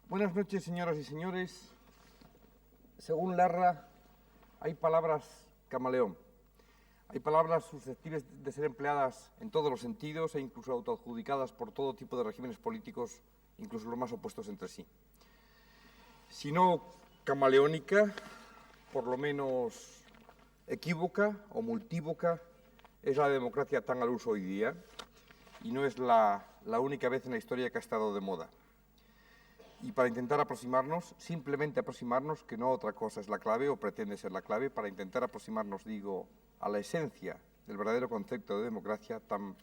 Buenas noches, señoras y señores. Según Larra, hay palabras camaleón. Hay palabras susceptibles de ser empleadas en todos los sentidos e incluso autoadjudicadas por todo tipo de regímenes políticos, incluso los más opuestos entre sí. Si no camaleónica, por lo menos equívoca o multívoca, es la democracia tan al uso hoy día, y no es la única vez en la historia que ha estado de moda. Y para intentar aproximarnos, simplemente aproximarnos, que no otra cosa es la clave o pretende ser la clave, para intentar aproximarnos, digo, a la esencia del verdadero concepto de democracia tan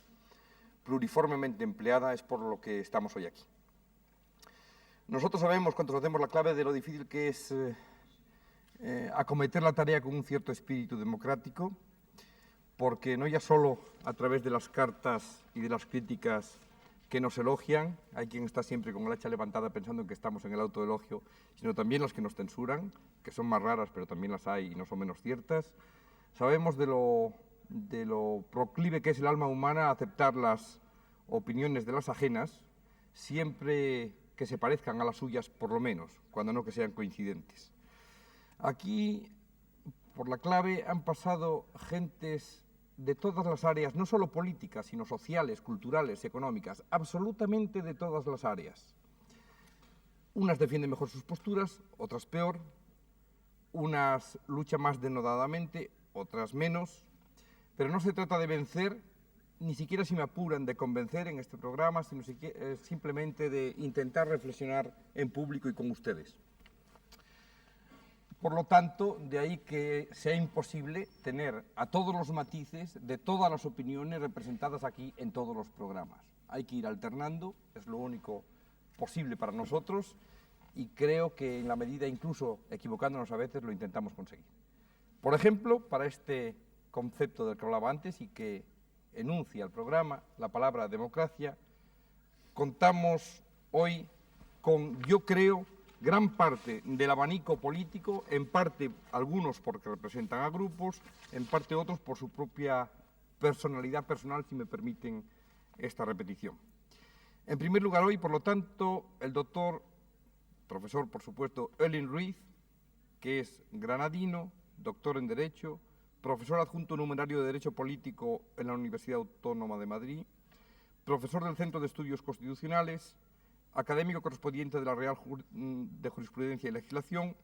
pluriformemente empleada, es por lo que estamos hoy aquí. Nosotros sabemos, cuando hacemos la clave, de lo difícil que es acometer la tarea con un cierto espíritu democrático, porque no ya solo a través de las cartas y de las críticas que nos elogian, hay quien está siempre con el hacha levantada pensando en que estamos en el autoelogio, sino también las que nos censuran, que son más raras, pero también las hay y no son menos ciertas. Sabemos de lo proclive que es el alma humana a aceptar las opiniones de las ajenas, siempre que se parezcan a las suyas, por lo menos, cuando no que sean coincidentes. Aquí, por la clave, han pasado gentes de todas las áreas, no solo políticas, sino sociales, culturales, económicas, absolutamente de todas las áreas. Unas defienden mejor sus posturas, otras peor, unas luchan más denodadamente, otras menos, pero no se trata de vencer, ni siquiera si me apuran de convencer en este programa, sino simplemente de intentar reflexionar en público y con ustedes. Por lo tanto, de ahí que sea imposible tener a todos los matices de todas las opiniones representadas aquí en todos los programas. Hay que ir alternando, es lo único posible para nosotros y creo que en la medida, incluso equivocándonos a veces, lo intentamos conseguir. Por ejemplo, para este concepto del que hablaba antes y que enuncia el programa, la palabra democracia, contamos hoy con, yo creo, gran parte del abanico político, en parte algunos porque representan a grupos, en parte otros por su propia personalidad personal, si me permiten esta repetición. En primer lugar hoy, por lo tanto, el profesor, por supuesto, Erling Ruiz, que es granadino, doctor en Derecho, profesor adjunto numerario de Derecho Político en la Universidad Autónoma de Madrid, profesor del Centro de Estudios Constitucionales, académico correspondiente de la Real de Jurisprudencia y Legislación,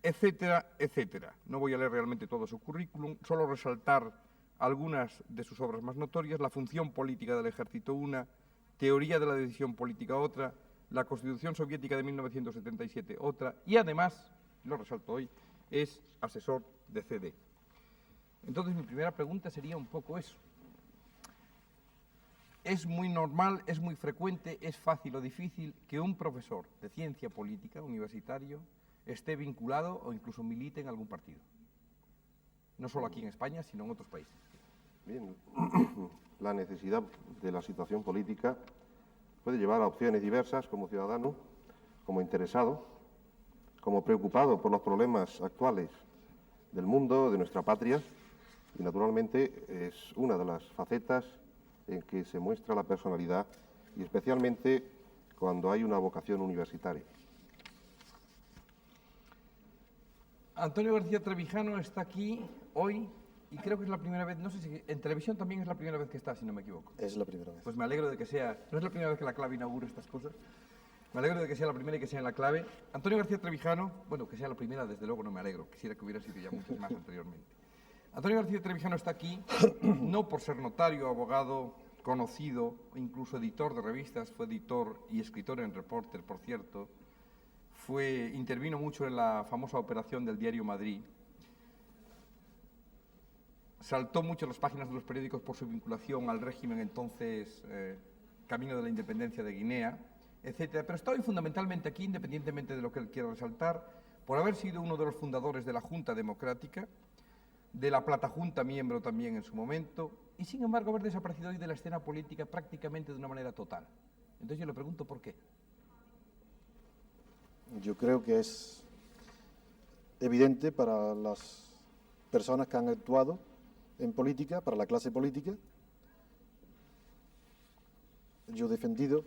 etcétera, etcétera. No voy a leer realmente todo su currículum, solo resaltar algunas de sus obras más notorias: La función política del ejército una, Teoría de la decisión política otra, la Constitución Soviética de 1977 otra, y además, lo resalto hoy, es asesor de CD. Entonces mi primera pregunta sería un poco eso. ¿Es muy normal, es muy frecuente, es fácil o difícil que un profesor de ciencia política universitario esté vinculado o incluso milite en algún partido? No solo aquí en España, sino en otros países. Bien, la necesidad de la situación política puede llevar a opciones diversas como ciudadano, como interesado, como preocupado por los problemas actuales del mundo, de nuestra patria, y naturalmente es una de las facetas en que se muestra la personalidad, y especialmente cuando hay una vocación universitaria. Antonio García Trevijano está aquí hoy y creo que es la primera vez, no sé si en televisión también es la primera vez que está, si no me equivoco. Es la primera vez. Pues me alegro de que sea, no es la primera vez que la clave inaugura estas cosas, me alegro de que sea la primera y que sea en la clave. Antonio García Trevijano, bueno, que sea la primera, desde luego no me alegro, quisiera que hubiera sido ya muchas más anteriormente. Antonio García Trevijano está aquí no por ser notario, abogado, conocido, incluso editor de revistas, fue editor y escritor en Reporter, por cierto, intervino mucho en la famosa operación del diario Madrid, saltó mucho las páginas de los periódicos por su vinculación al régimen entonces Camino de la Independencia de Guinea, etcétera. Pero está hoy fundamentalmente aquí, independientemente de lo que él quiera resaltar, por haber sido uno de los fundadores de la Junta Democrática, de la Platajunta, miembro también en su momento, y sin embargo haber desaparecido hoy de la escena política prácticamente de una manera total. Entonces yo le pregunto por qué. Yo creo que es evidente para las personas que han actuado en política, para la clase política. Yo he defendido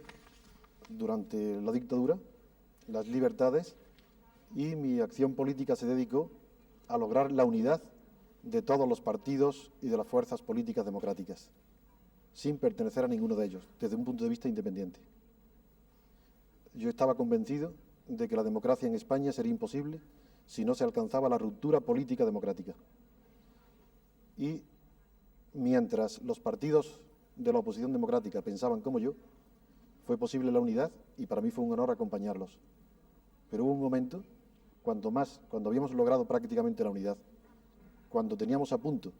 durante la dictadura las libertades y mi acción política se dedicó a lograr la unidad de todos los partidos y de las fuerzas políticas democráticas, sin pertenecer a ninguno de ellos, desde un punto de vista independiente. Yo estaba convencido de que la democracia en España sería imposible si no se alcanzaba la ruptura política democrática. Y mientras los partidos de la oposición democrática pensaban como yo, fue posible la unidad y para mí fue un honor acompañarlos. Pero hubo un momento, cuando habíamos logrado prácticamente la unidad, cuando teníamos a punto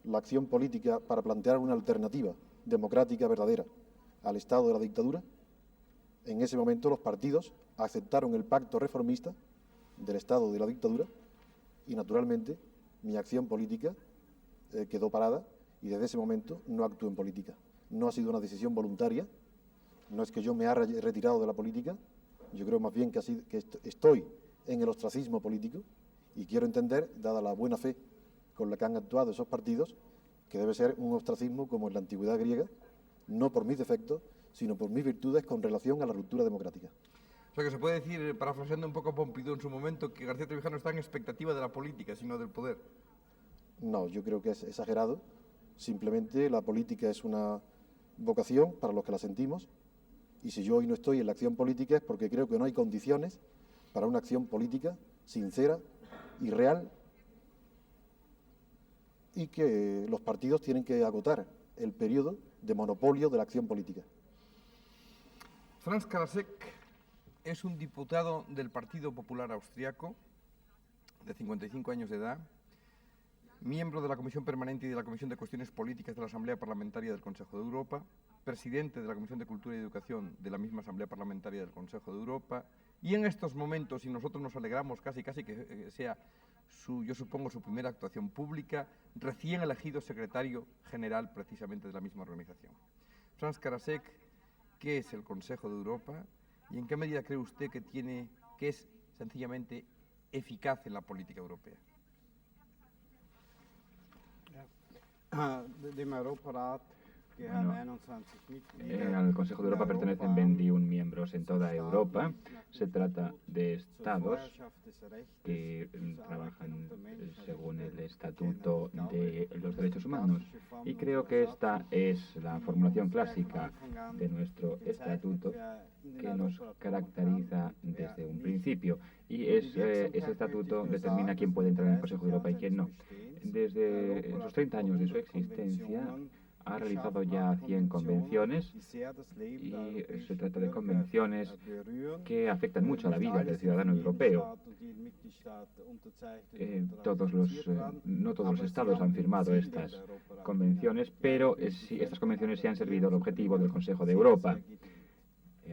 la acción política para plantear una alternativa democrática verdadera al estado de la dictadura, en ese momento los partidos aceptaron el pacto reformista del estado de la dictadura y naturalmente mi acción política quedó parada y desde ese momento no actúo en política. No ha sido una decisión voluntaria, no es que yo me haya retirado de la política, yo creo más bien que estoy en el ostracismo político y quiero entender, dada la buena fe con la que han actuado esos partidos, que debe ser un ostracismo como en la antigüedad griega, no por mis defectos, sino por mis virtudes con relación a la ruptura democrática. O sea que se puede decir, parafraseando un poco a Pompidou en su momento, que García Trevijano está en expectativa de la política, sino del poder. No, yo creo que es exagerado. Simplemente la política es una vocación para los que la sentimos y si yo hoy no estoy en la acción política es porque creo que no hay condiciones para una acción política sincera y real y que los partidos tienen que agotar el periodo de monopolio de la acción política. Franz Karasek es un diputado del Partido Popular Austriaco, de 55 años de edad, miembro de la Comisión Permanente y de la Comisión de Cuestiones Políticas de la Asamblea Parlamentaria del Consejo de Europa, presidente de la Comisión de Cultura y Educación de la misma Asamblea Parlamentaria del Consejo de Europa, y en estos momentos, y nosotros nos alegramos casi que sea yo supongo su primera actuación pública, recién elegido secretario general precisamente de la misma organización. Franz Karasek, ¿qué es el Consejo de Europa y en qué medida cree usted que es sencillamente eficaz en la política europea? Al Consejo de Europa pertenecen 21 miembros en toda Europa. Se trata de estados que trabajan según el Estatuto de los Derechos Humanos. Y creo que esta es la formulación clásica de nuestro Estatuto que nos caracteriza desde un principio. Y ese Estatuto determina quién puede entrar en el Consejo de Europa y quién no. Desde los 30 años de su existencia, ha realizado ya 100 convenciones y se trata de convenciones que afectan mucho a la vida del ciudadano europeo. No todos los estados han firmado estas convenciones, pero estas convenciones sí han servido al objetivo del Consejo de Europa.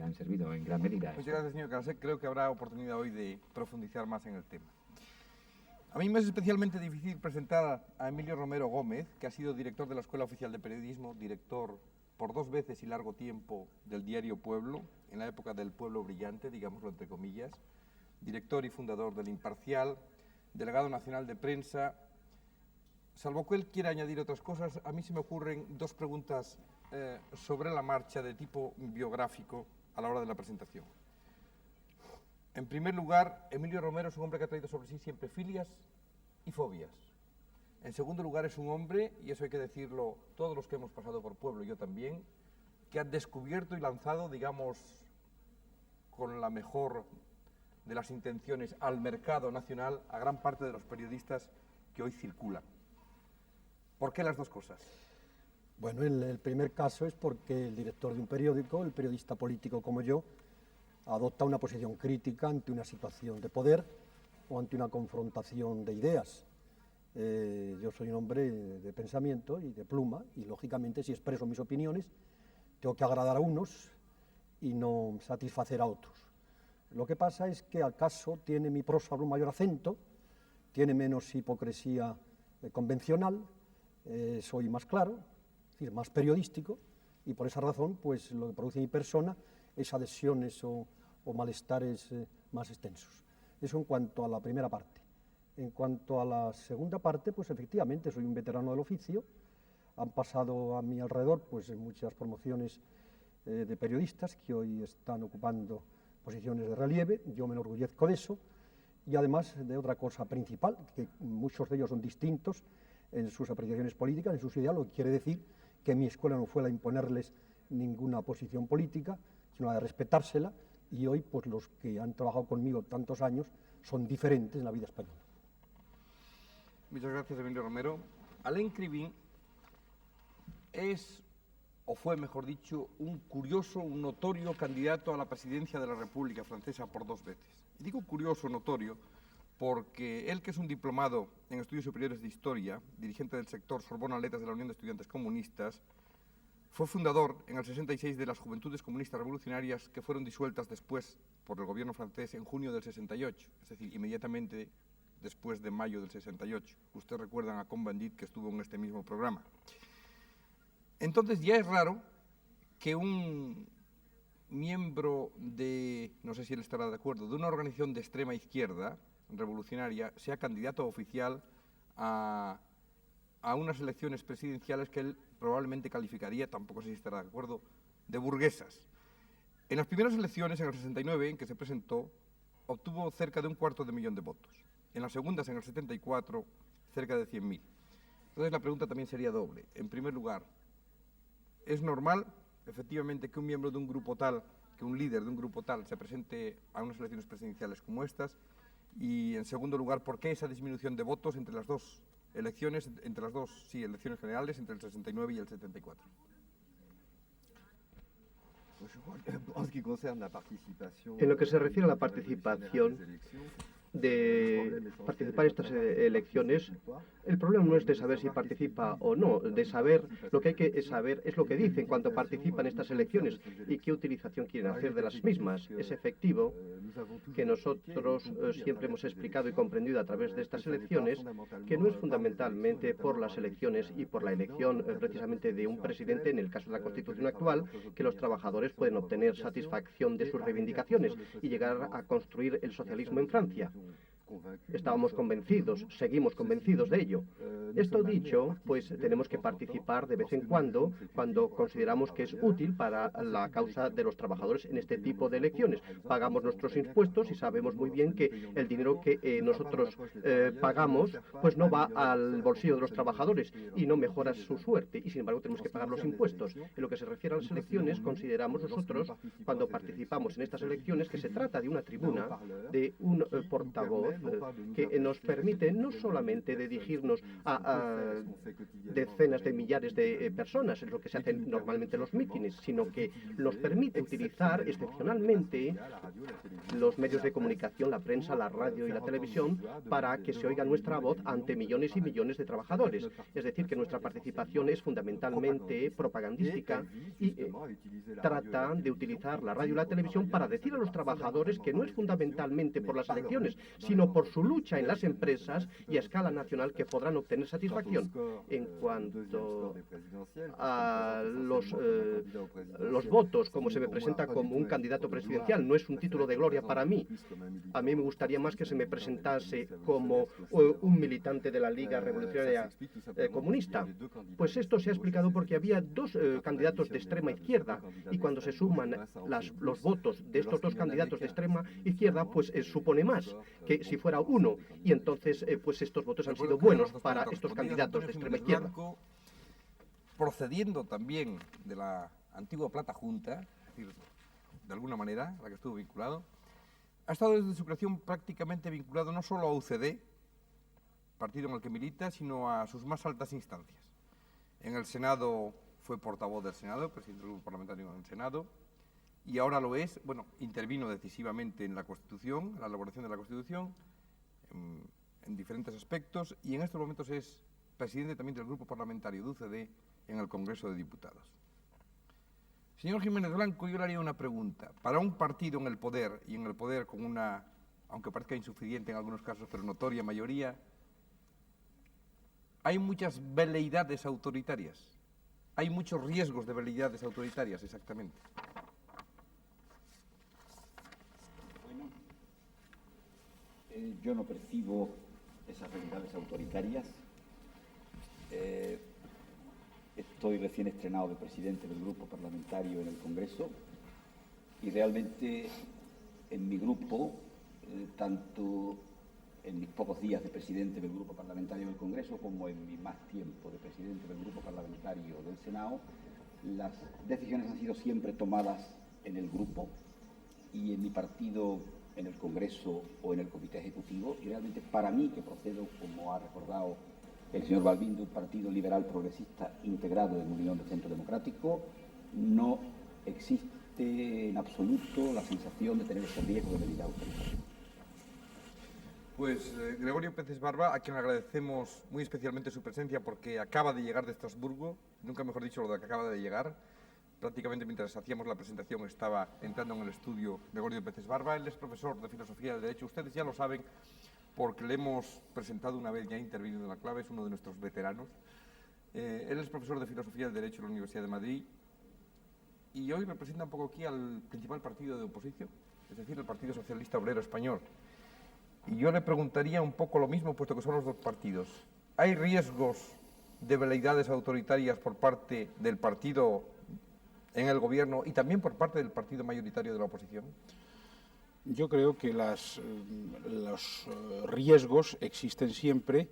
Han servido en gran medida. Muchas gracias, señor Carasek. Creo que habrá oportunidad hoy de profundizar más en el tema. A mí me es especialmente difícil presentar a Emilio Romero Gómez, que ha sido director de la Escuela Oficial de Periodismo, director por 2 veces y largo tiempo del diario Pueblo, en la época del Pueblo Brillante, digámoslo entre comillas, director y fundador del Imparcial, delegado nacional de prensa. Salvo que él quiera añadir otras cosas, a mí se me ocurren 2 preguntas sobre la marcha de tipo biográfico a la hora de la presentación. En primer lugar, Emilio Romero es un hombre que ha traído sobre sí siempre filias y fobias. En segundo lugar, es un hombre, y eso hay que decirlo todos los que hemos pasado por Pueblo, yo también, que ha descubierto y lanzado, digamos, con la mejor de las intenciones al mercado nacional a gran parte de los periodistas que hoy circulan. ¿Por qué las 2 cosas? Bueno, el primer caso es porque el director de un periódico, el periodista político como yo, adopta una posición crítica ante una situación de poder o ante una confrontación de ideas. Yo soy un hombre de pensamiento y de pluma y, lógicamente, si expreso mis opiniones, tengo que agradar a unos y no satisfacer a otros. Lo que pasa es que acaso tiene mi prosa un mayor acento, tiene menos hipocresía convencional, soy más claro, es decir, más periodístico, y por esa razón, pues lo que produce mi persona es adhesiones o malestares más extensos. Eso en cuanto a la primera parte. En cuanto a la segunda parte, pues efectivamente soy un veterano del oficio. Han pasado a mi alrededor pues muchas promociones de periodistas que hoy están ocupando posiciones de relieve. Yo me enorgullezco de eso. Y además de otra cosa principal, que muchos de ellos son distintos en sus apreciaciones políticas, en sus ideas, lo que quiere decir que mi escuela no fue la de imponerles ninguna posición política, sino la de respetársela, y hoy pues los que han trabajado conmigo tantos años son diferentes en la vida española. Muchas gracias, Emilio Romero. Alain Krivine es, o fue mejor dicho, un curioso, un notorio candidato a la presidencia de la República Francesa por 2 veces. Y digo curioso, notorio, porque él, que es un diplomado en estudios superiores de historia, dirigente del sector Sorbona Letras de la Unión de Estudiantes Comunistas, fue fundador en el 66 de las Juventudes Comunistas Revolucionarias, que fueron disueltas después por el gobierno francés en junio del 68, es decir, inmediatamente después de mayo del 68. Ustedes recuerdan a Cohn-Bendit, que estuvo en este mismo programa. Entonces ya es raro que un miembro de, no sé si él estará de acuerdo, de una organización de extrema izquierda revolucionaria sea candidato oficial a unas elecciones presidenciales que él probablemente calificaría, tampoco sé si estará de acuerdo, de burguesas. En las primeras elecciones, en el 69, en que se presentó, obtuvo cerca de 250.000 de votos. En las segundas, en el 74, cerca de 100.000. Entonces la pregunta también sería doble. En primer lugar, ¿es normal, efectivamente, que un miembro de un grupo tal, que un líder de un grupo tal, se presente a unas elecciones presidenciales como estas? Y, en segundo lugar, ¿por qué esa disminución de votos entre las 2 elecciones, elecciones generales, entre el 69 y el 74? En lo que se refiere a la participación, de participar en estas elecciones, el problema no es de saber si participa o no, de saber, lo que hay que saber es lo que dicen cuando participan en estas elecciones y qué utilización quieren hacer de las mismas. Es efectivo que nosotros siempre hemos explicado y comprendido a través de estas elecciones que no es fundamentalmente por las elecciones y por la elección precisamente de un presidente, en el caso de la Constitución actual, que los trabajadores pueden obtener satisfacción de sus reivindicaciones y llegar a construir el socialismo en Francia. Estábamos convencidos, seguimos convencidos de ello. Esto dicho, pues tenemos que participar de vez en cuando consideramos que es útil para la causa de los trabajadores en este tipo de elecciones. Pagamos nuestros impuestos y sabemos muy bien que el dinero que nosotros pagamos pues no va al bolsillo de los trabajadores y no mejora su suerte, y sin embargo tenemos que pagar los impuestos. En lo que se refiere a las elecciones, consideramos nosotros, cuando participamos en estas elecciones, que se trata de una tribuna, de un portavoz que nos permite no solamente dirigirnos a decenas de millares de personas, es lo que se hace normalmente en los mítines, sino que nos permite utilizar excepcionalmente los medios de comunicación, la prensa, la radio y la televisión, para que se oiga nuestra voz ante millones y millones de trabajadores. Es decir, que nuestra participación es fundamentalmente propagandística y trata de utilizar la radio y la televisión para decir a los trabajadores que no es fundamentalmente por las elecciones, sino por su lucha en las empresas y a escala nacional que podrán obtener satisfacción. En cuanto a los votos, como se me presenta como un candidato presidencial, no es un título de gloria para mí. A mí me gustaría más que se me presentase como un militante de la Liga Revolucionaria Comunista. Pues esto se ha explicado porque había dos candidatos de extrema izquierda, y cuando se suman los votos de estos dos candidatos de extrema izquierda, pues supone más que si fuera uno, y entonces pues estos votos han sido buenos para estos candidatos de extrema izquierda. Procediendo también de la antigua Plata Junta, es decir, de alguna manera, a la que estuvo vinculado, ha estado desde su creación prácticamente vinculado no solo a UCD, partido en el que milita, sino a sus más altas instancias. En el Senado fue portavoz del Senado, presidente del grupo parlamentario en el Senado, y ahora lo es, bueno, intervino decisivamente en la Constitución, en la elaboración de la Constitución, en diferentes aspectos, y en estos momentos es presidente también del grupo parlamentario de UCD en el Congreso de Diputados. Señor Jiménez Blanco, yo le haría una pregunta. Para un partido en el poder, y en el poder con una, aunque parezca insuficiente en algunos casos, pero notoria mayoría, hay muchas veleidades autoritarias. Hay muchos riesgos de veleidades autoritarias, exactamente. Bueno, yo no percibo esas veleidades autoritarias. Estoy recién estrenado de presidente del grupo parlamentario en el Congreso y realmente en mi grupo, tanto en mis pocos días de presidente del grupo parlamentario del Congreso como en mi más tiempo de presidente del grupo parlamentario del Senado, las decisiones han sido siempre tomadas en el grupo y en mi partido, en el Congreso o en el Comité Ejecutivo, y realmente para mí, que procedo, como ha recordado el señor Balbín, de un partido liberal progresista integrado en Unión de Centro Democrático, no existe en absoluto la sensación de tener ese riesgo de veleidad autoritaria. Pues Gregorio Pérez Barba, a quien agradecemos muy especialmente su presencia porque acaba de llegar de Estrasburgo, nunca mejor dicho lo de que acaba de llegar. Prácticamente mientras hacíamos la presentación estaba entrando en el estudio Gregorio Pérez Barba. Él es profesor de Filosofía del Derecho, ustedes ya lo saben porque le hemos presentado una vez, ya intervinido en la clave, es uno de nuestros veteranos. Él es profesor de Filosofía del Derecho en la Universidad de Madrid y hoy representa un poco aquí al principal partido de oposición, es decir, el Partido Socialista Obrero Español. Y yo le preguntaría un poco lo mismo, puesto que son los dos partidos. ¿Hay riesgos de veleidades autoritarias por parte del partido en el gobierno y también por parte del partido mayoritario de la oposición? Yo creo que los riesgos existen siempre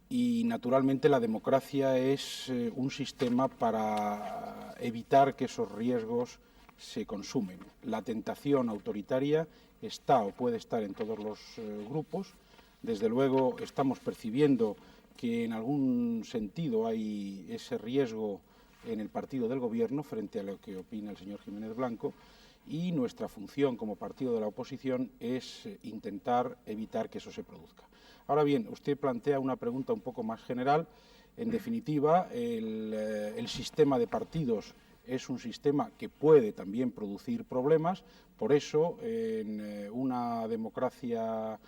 y, naturalmente, la democracia es un sistema para evitar que esos riesgos se consumen. La tentación autoritaria está o puede estar en todos los grupos. Desde luego estamos percibiendo que en algún sentido hay ese riesgo en el partido del gobierno frente a lo que opina el señor Jiménez Blanco, y nuestra función como partido de la oposición es intentar evitar que eso se produzca. Ahora bien, usted plantea una pregunta un poco más general. En definitiva, el sistema de partidos es un sistema que puede también producir problemas. Por eso, en una democracia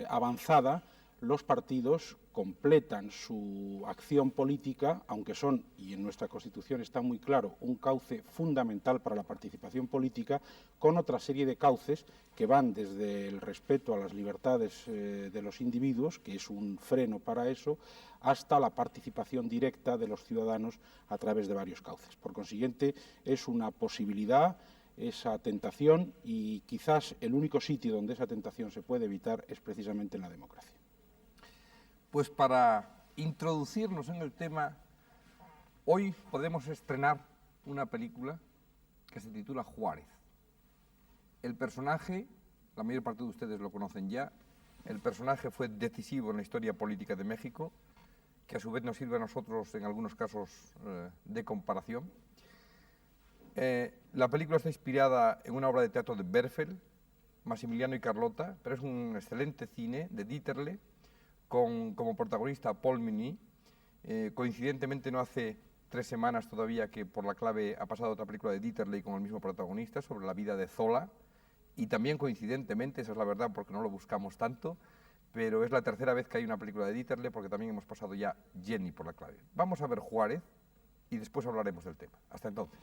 avanzada, los partidos completan su acción política, aunque son, y en nuestra Constitución está muy claro, un cauce fundamental para la participación política, con otra serie de cauces que van desde el respeto a las libertades de los individuos, que es un freno para eso, hasta la participación directa de los ciudadanos a través de varios cauces. Por consiguiente, es una posibilidad esa tentación, y quizás el único sitio donde esa tentación se puede evitar es precisamente en la democracia. Pues para introducirnos en el tema, hoy podemos estrenar una película que se titula Juárez. El personaje, la mayor parte de ustedes lo conocen ya, El personaje fue decisivo en la historia política de México, que a su vez nos sirve a nosotros en algunos casos de comparación. La película está inspirada en una obra de teatro de Berfel, Maximiliano y Carlota, pero es un excelente cine de Dieterle, como protagonista Paul Muni. Coincidentemente no hace 3 semanas todavía que Por la clave ha pasado otra película de Dieterle con el mismo protagonista sobre la vida de Zola, y también coincidentemente, esa es la verdad porque no lo buscamos tanto, pero es la 3ª vez que hay una película de Dieterle porque también hemos pasado ya Jenny por la clave. Vamos a ver Juárez y después hablaremos del tema. Hasta entonces.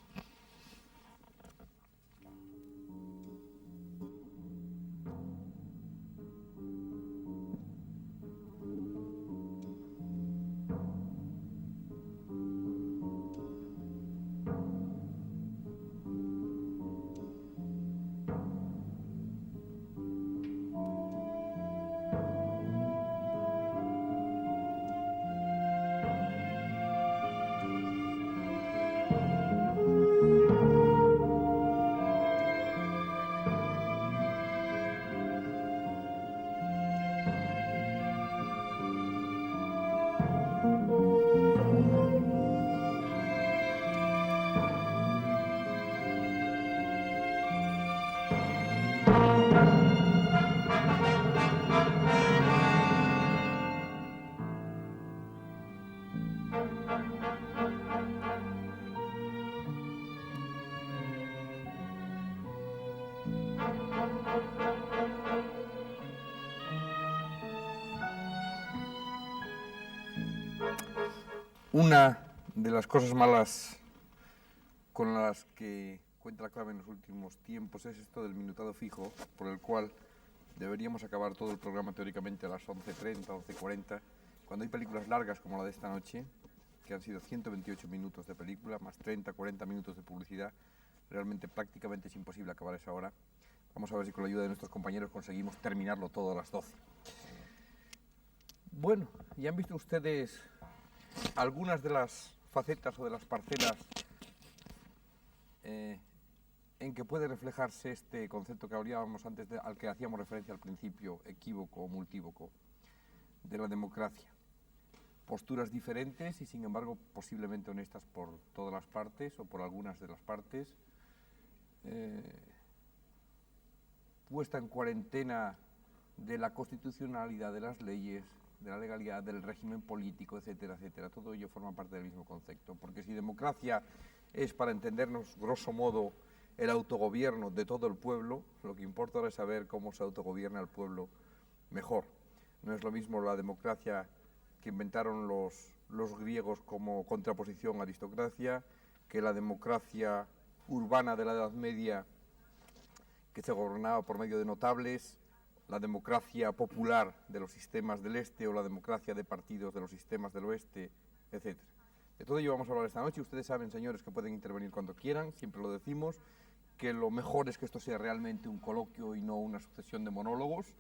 Una de las cosas malas con las que cuenta la clave en los últimos tiempos es esto del minutado fijo, por el cual deberíamos acabar todo el programa teóricamente a las 11:30, 11:40, cuando hay películas largas como la de esta noche, que han sido 128 minutos de película, más 30, 40 minutos de publicidad. Realmente prácticamente es imposible acabar a esa hora. Vamos a ver si con la ayuda de nuestros compañeros conseguimos terminarlo todo a las 12. Bueno, ya han visto ustedes algunas de las facetas o de las parcelas en que puede reflejarse este concepto que hablábamos antes, al que hacíamos referencia al principio, equívoco o multívoco, de la democracia. Posturas diferentes y sin embargo posiblemente honestas por todas las partes o por algunas de las partes. Puesta en cuarentena de la constitucionalidad de las leyes, de la legalidad, del régimen político, etcétera, etcétera. Todo ello forma parte del mismo concepto. Porque si democracia es, para entendernos grosso modo, el autogobierno de todo el pueblo, lo que importa ahora es saber cómo se autogobierna el pueblo mejor. No es lo mismo la democracia que inventaron los griegos como contraposición a aristocracia, que la democracia urbana de la Edad Media, que se gobernaba por medio de notables, la democracia popular de los sistemas del este o la democracia de partidos de los sistemas del oeste, etc. De todo ello vamos a hablar esta noche. Ustedes saben, señores, que pueden intervenir cuando quieran, siempre lo decimos, que lo mejor es que esto sea realmente un coloquio y no una sucesión de monólogos,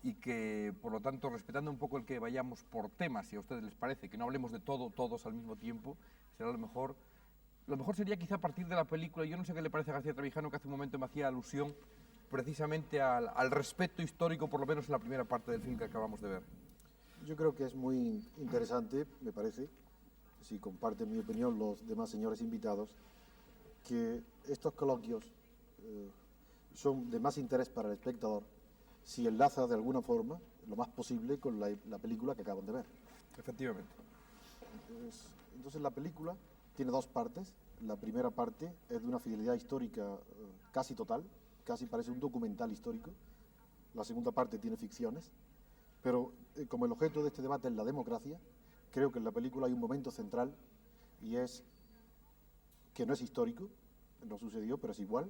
y que, por lo tanto, respetando un poco el que vayamos por temas, si a ustedes les parece que no hablemos de todo, todos al mismo tiempo, será lo mejor. Lo mejor sería quizá a partir de la película. Yo no sé qué le parece a García Trevijano, que hace un momento me hacía alusión precisamente al respeto histórico, por lo menos en la primera parte del film que acabamos de ver. Yo creo que es muy interesante, me parece, si comparten mi opinión los demás señores invitados, que estos coloquios son de más interés para el espectador si enlaza de alguna forma, lo más posible, con la película que acaban de ver. Efectivamente. Entonces la película tiene 2 partes. La primera parte es de una fidelidad histórica casi total, casi parece un documental histórico. La segunda parte tiene ficciones, pero como el objeto de este debate es la democracia, creo que en la película hay un momento central, y es que no es histórico, no sucedió, pero es igual,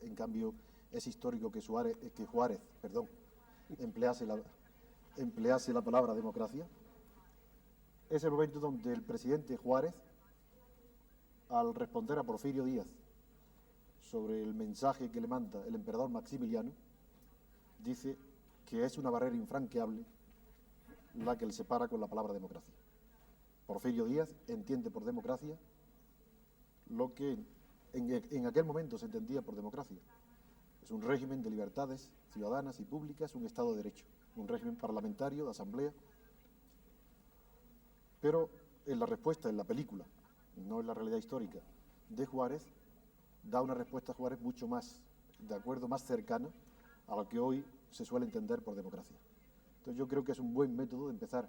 en cambio es histórico que Juárez emplease la palabra democracia. Es el momento donde el presidente Juárez, al responder a Porfirio Díaz sobre el mensaje que le manda el emperador Maximiliano, dice que es una barrera infranqueable la que le separa con la palabra democracia. Porfirio Díaz entiende por democracia lo que en aquel momento se entendía por democracia, Es un régimen de libertades ciudadanas y públicas, un Estado de Derecho, un régimen parlamentario, de asamblea. Pero en la respuesta, en la película, no en la realidad histórica, de Juárez, da una respuesta a Juárez mucho más, de acuerdo, más cercana a lo que hoy se suele entender por democracia. Entonces yo creo que es un buen método de empezar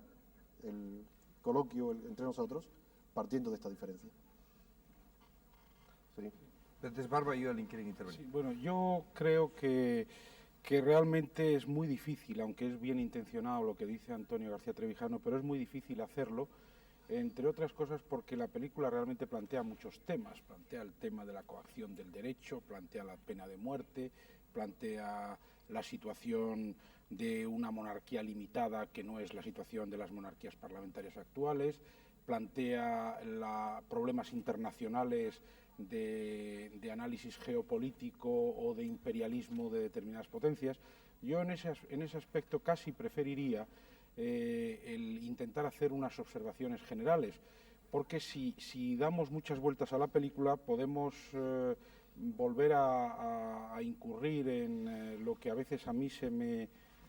el coloquio entre nosotros partiendo de esta diferencia. Sí. Entonces, Barba y Oelin quieren intervenir. Sí, bueno, yo creo que realmente es muy difícil, aunque es bien intencionado lo que dice Antonio García Trevijano, pero es muy difícil hacerlo, entre otras cosas porque la película realmente plantea muchos temas. Plantea el tema de la coacción del derecho, plantea la pena de muerte, plantea la situación de una monarquía limitada que no es la situación de las monarquías parlamentarias actuales, plantea problemas internacionales de análisis geopolítico o de imperialismo de determinadas potencias. Yo en ese aspecto casi preferiría el intentar hacer unas observaciones generales, porque si damos muchas vueltas a la película podemos volver a incurrir en lo que a veces a mí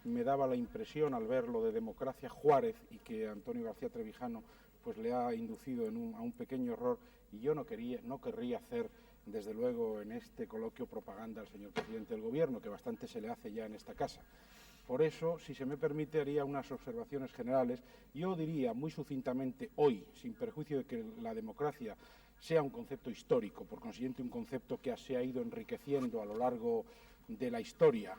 me daba la impresión al ver lo de Democracia Juárez y que Antonio García Trevijano pues le ha inducido a un pequeño error, y yo no querría hacer desde luego en este coloquio propaganda al señor presidente del gobierno, que bastante se le hace ya en esta casa. Por eso, si se me permite, haría unas observaciones generales. Yo diría muy sucintamente hoy, sin perjuicio de que la democracia sea un concepto histórico, por consiguiente un concepto que se ha ido enriqueciendo a lo largo de la historia,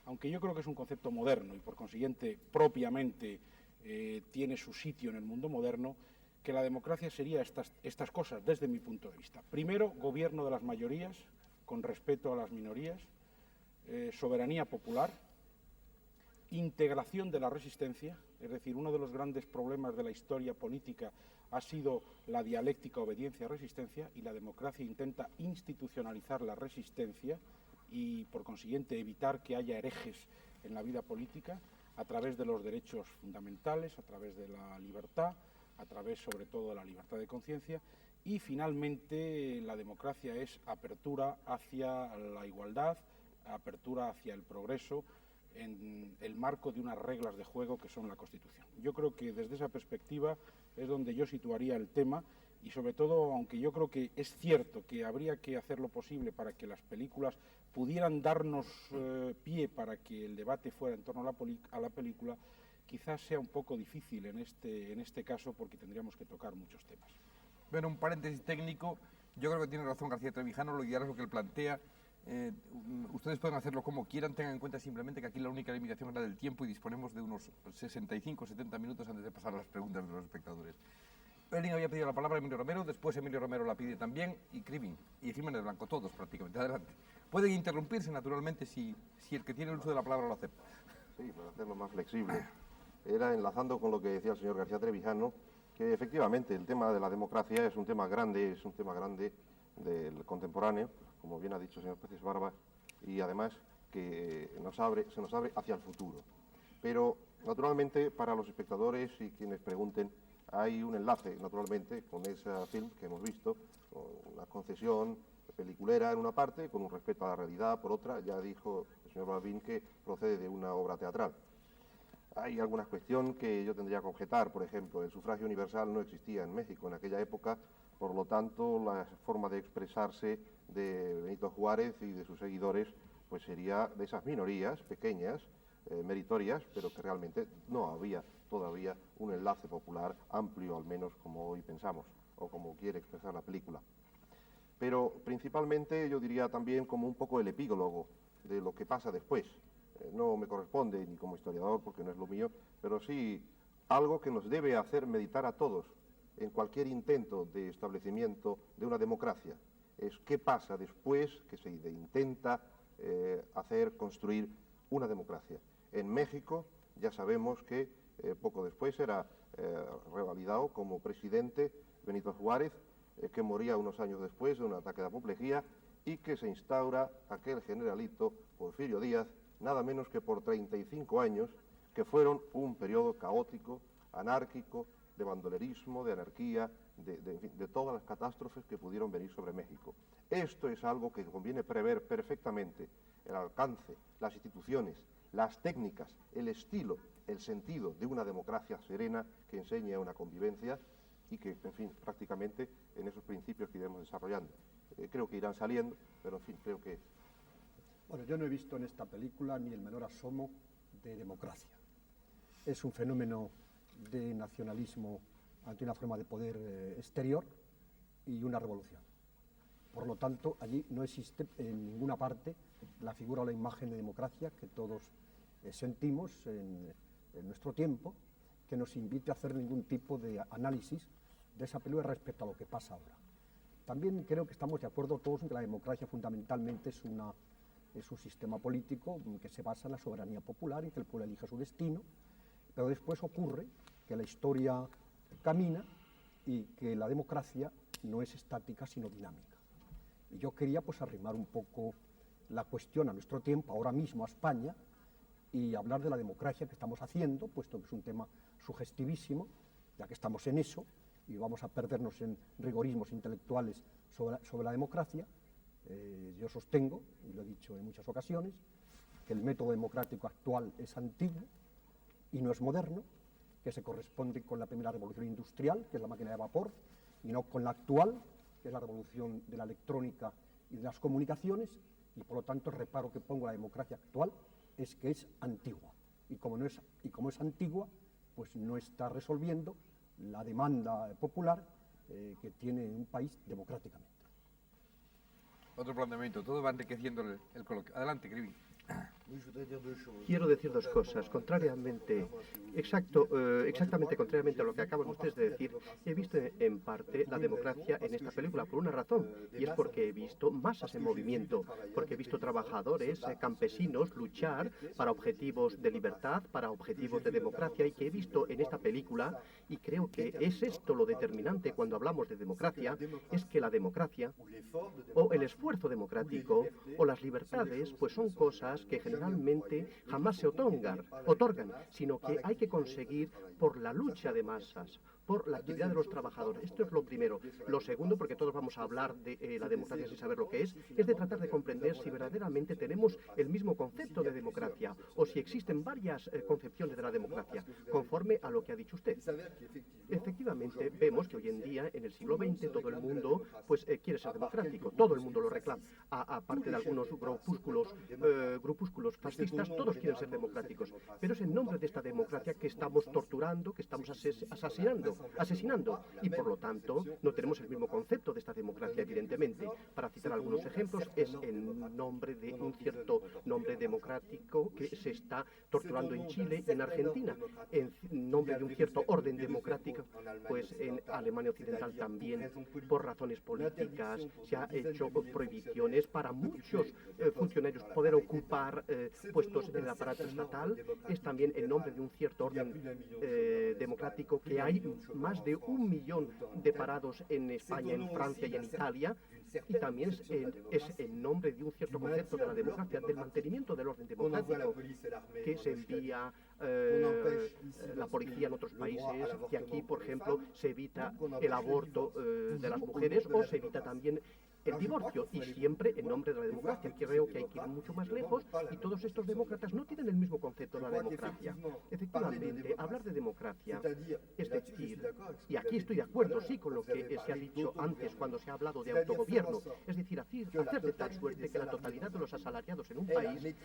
aunque yo creo que es un concepto moderno y por consiguiente propiamente tiene su sitio en el mundo moderno, que la democracia sería estas cosas desde mi punto de vista. Primero, gobierno de las mayorías, con respeto a las minorías, soberanía popular, integración de la resistencia, es decir, uno de los grandes problemas de la historia política ha sido la dialéctica obediencia-resistencia, y la democracia intenta institucionalizar la resistencia y, por consiguiente, evitar que haya herejes en la vida política a través de los derechos fundamentales, a través de la libertad, a través, sobre todo, de la libertad de conciencia. Y, finalmente, la democracia es apertura hacia la igualdad, apertura hacia el progreso, en el marco de unas reglas de juego que son la Constitución. Yo creo que desde esa perspectiva es donde yo situaría el tema, y sobre todo, aunque yo creo que es cierto que habría que hacer lo posible para que las películas pudieran darnos pie para que el debate fuera en torno a la película, quizás sea un poco difícil en este caso, porque tendríamos que tocar muchos temas. Bueno, un paréntesis técnico. Yo creo que tiene razón García Trevijano, lo ideal es lo que él plantea. Ustedes pueden hacerlo como quieran, tengan en cuenta simplemente que aquí la única limitación es la del tiempo y disponemos de unos 65-70 minutos antes de pasar a las preguntas de los espectadores. Oelin había pedido la palabra, Emilio Romero, después Emilio Romero la pide también, y Krivin, y Jiménez Blanco, todos prácticamente. Adelante. Pueden interrumpirse, naturalmente, si el que tiene el uso de la palabra lo acepta. Sí, para hacerlo más flexible. Era enlazando con lo que decía el señor García Trevijano, que efectivamente el tema de la democracia es un tema grande del contemporáneo, como bien ha dicho el señor Peces Barba, y además que se nos abre hacia el futuro. Pero, naturalmente, para los espectadores y quienes pregunten, hay un enlace, naturalmente, con ese film que hemos visto, con una concesión peliculera en una parte, con un respeto a la realidad por otra. Ya dijo el señor Balbín que procede de una obra teatral. Hay alguna cuestión que yo tendría que objetar. Por ejemplo, el sufragio universal no existía en México en aquella época, por lo tanto, la forma de expresarse de Benito Juárez y de sus seguidores pues sería de esas minorías pequeñas, meritorias, pero que realmente no había todavía un enlace popular amplio, al menos como hoy pensamos, o como quiere expresar la película. Pero principalmente yo diría también como un poco el epílogo de lo que pasa después. No me corresponde ni como historiador, porque no es lo mío, pero sí algo que nos debe hacer meditar a todos en cualquier intento de establecimiento de una democracia. Es qué pasa después que se intenta construir una democracia. En México ya sabemos que poco después era revalidado como presidente Benito Juárez, que moría unos años después de un ataque de apoplejía, y que se instaura aquel generalito Porfirio Díaz, nada menos que por 35 años, que fueron un periodo caótico, anárquico, de bandolerismo, de anarquía, en fin, de todas las catástrofes que pudieron venir sobre México. Esto es algo que conviene prever perfectamente: el alcance, las instituciones, las técnicas, el estilo, el sentido de una democracia serena que enseñe a una convivencia y que, en fin, prácticamente en esos principios que iremos desarrollando. Creo que irán saliendo, pero en fin, creo que... Bueno, yo no he visto en esta película ni el menor asomo de democracia. Es un fenómeno de nacionalismo ante una forma de poder exterior y una revolución. Por lo tanto, allí no existe en ninguna parte la figura o la imagen de democracia que todos sentimos en nuestro tiempo, que nos invite a hacer ningún tipo de análisis de esa película respecto a lo que pasa ahora. También creo que estamos de acuerdo todos en que la democracia fundamentalmente es un sistema político que se basa en la soberanía popular y que el pueblo elige su destino, pero después ocurre que la historia camina y que la democracia no es estática sino dinámica. Y yo quería pues arrimar un poco la cuestión a nuestro tiempo, ahora mismo a España, y hablar de la democracia que estamos haciendo, puesto que es un tema sugestivísimo, ya que estamos en eso y vamos a perdernos en rigorismos intelectuales sobre la democracia. Yo sostengo, y lo he dicho en muchas ocasiones, que el método democrático actual es antiguo y no es moderno, que se corresponde con la primera revolución industrial, que es la máquina de vapor, y no con la actual, que es la revolución de la electrónica y de las comunicaciones, y por lo tanto el reparo que pongo a la democracia actual es que es antigua, y como es antigua, pues no está resolviendo la demanda popular que tiene un país democráticamente. Otro planteamiento, todo va enriqueciendo el coloquio. Adelante, Krivi. Quiero decir dos cosas. Exactamente contrariamente a lo que acaban ustedes de decir, he visto en parte la democracia en esta película por una razón, y es porque he visto masas en movimiento, porque he visto trabajadores, campesinos luchar para objetivos de libertad, para objetivos de democracia, y que he visto en esta película, y creo que es esto lo determinante cuando hablamos de democracia, es que la democracia, o el esfuerzo democrático, o las libertades, pues son cosas que generalmente jamás se otorgan, sino que hay que conseguir por la lucha de masas, por la actividad de los trabajadores. Esto es lo primero. Lo segundo, porque todos vamos a hablar de la democracia sin saber lo que es de tratar de comprender si verdaderamente tenemos el mismo concepto de democracia o si existen varias concepciones de la democracia, conforme a lo que ha dicho usted. Efectivamente, vemos que hoy en día, en el siglo XX, todo el mundo pues quiere ser democrático, todo el mundo lo reclama. Aparte de algunos grupúsculos fascistas, todos quieren ser democráticos. Pero es en nombre de esta democracia que estamos torturando, que estamos asesinando, y por lo tanto no tenemos el mismo concepto de esta democracia, evidentemente. Para citar algunos ejemplos, es en nombre de un cierto nombre democrático que se está torturando en Chile y en Argentina, en nombre de un cierto orden democrático, pues en Alemania Occidental también, por razones políticas, se ha hecho prohibiciones para muchos funcionarios poder ocupar puestos en el aparato estatal. Es también en nombre de un cierto orden democrático que hay más de 1 millón de parados en España, en Francia y en Italia, y también es en nombre de un cierto concepto de la democracia, del mantenimiento del orden democrático, que se envía la policía en otros países, que aquí, por ejemplo, se evita el aborto de las mujeres o se evita también el divorcio, y siempre en nombre de la democracia. Creo que hay que ir mucho más lejos y todos estos demócratas no tienen el mismo concepto de la democracia. Efectivamente, hablar de democracia es decir, y aquí estoy de acuerdo, sí, con lo que se ha dicho antes cuando se ha hablado de autogobierno, es decir, hacer de tal suerte que la totalidad de los asalariados en un país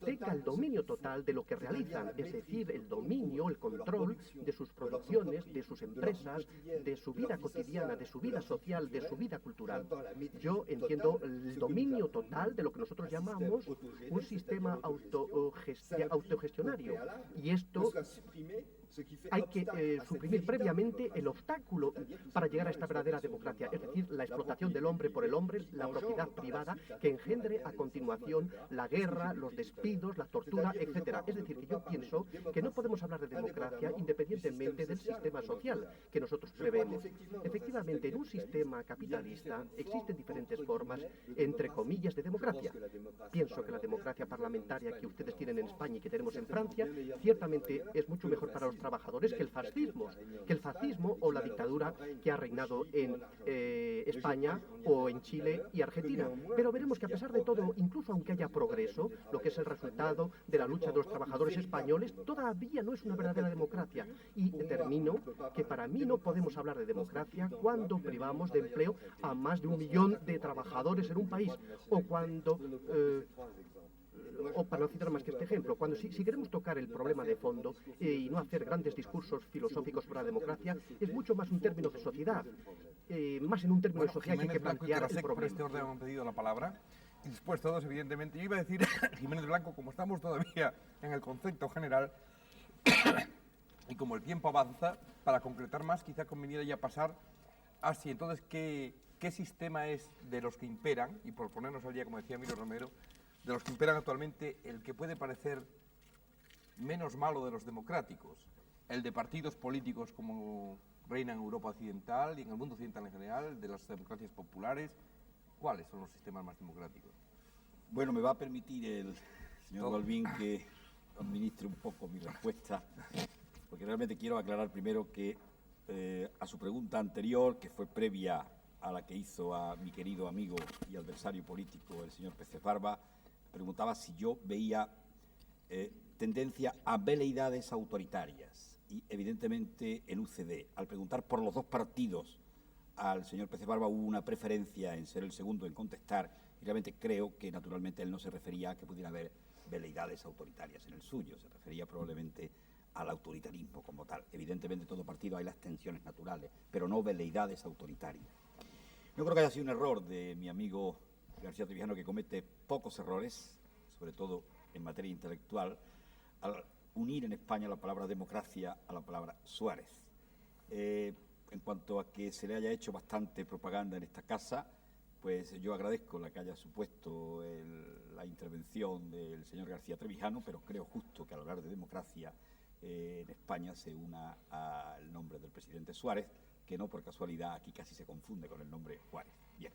tenga el dominio total de lo que realizan, es decir, el dominio, el control de sus producciones, de sus empresas, de su vida cotidiana, de su vida social, de su vida cultural. Yo entiendo el dominio total de lo que nosotros llamamos un sistema autogestionario, y esto hay que suprimir previamente el obstáculo para llegar a esta verdadera democracia, es decir, la explotación del hombre por el hombre, la propiedad privada que engendre a continuación la guerra, los despidos, la tortura, etcétera. Es decir, que yo pienso que no podemos hablar de democracia independientemente del sistema social que nosotros prevemos. Efectivamente, en un sistema capitalista existen diferentes formas, entre comillas, de democracia. Pienso que la democracia parlamentaria que ustedes tienen en España y que tenemos en Francia, ciertamente es mucho mejor para los trabajadores que el fascismo o la dictadura que ha reinado en España o en Chile y Argentina. Pero veremos que a pesar de todo, incluso aunque haya progreso, lo que es el resultado de la lucha de los trabajadores españoles, todavía no es una verdadera democracia. Y termino que para mí no podemos hablar de democracia cuando privamos de empleo a más de 1 millón de trabajadores en un país, o cuando, o para no citar más que este ejemplo, cuando si queremos tocar el problema de fondo y no hacer grandes discursos filosóficos sobre la democracia, es mucho más un término de sociedad, más en un término de sociedad que hay que plantear el por este problema. orden han pedido la palabra. Y después todos, evidentemente, yo iba a decir, Jiménez Blanco, como estamos todavía en el concepto general, y como el tiempo avanza, para concretar más, quizá conveniera ya pasar a si entonces qué sistema es de los que imperan, y por ponernos al día, como decía Emilio Romero, de los que imperan actualmente, el que puede parecer menos malo de los democráticos, el de partidos políticos como reina en Europa occidental y en el mundo occidental en general, de las democracias populares. ¿Cuáles son los sistemas más democráticos? Bueno, me va a permitir el señor Balbín que administre un poco mi respuesta, porque realmente quiero aclarar primero que a su pregunta anterior, que fue previa a la que hizo a mi querido amigo y adversario político, el señor Peces Barba, preguntaba si yo veía tendencia a veleidades autoritarias. Y evidentemente el UCD, al preguntar por los dos partidos al señor Peces Barba, hubo una preferencia en ser el segundo en contestar, y realmente creo que naturalmente él no se refería a que pudiera haber veleidades autoritarias en el suyo, se refería probablemente al autoritarismo como tal. Evidentemente en todo partido hay las tensiones naturales, pero no veleidades autoritarias. Yo creo que haya sido un error de mi amigo García Trevijano, que comete pocos errores, sobre todo en materia intelectual, al unir en España la palabra democracia a la palabra Suárez. En cuanto a que se le haya hecho bastante propaganda en esta casa, pues yo agradezco la que haya supuesto la intervención del señor García Trevijano, pero creo justo que al hablar de democracia en España se una al nombre del presidente Suárez, que no por casualidad aquí casi se confunde con el nombre Juárez. Bien.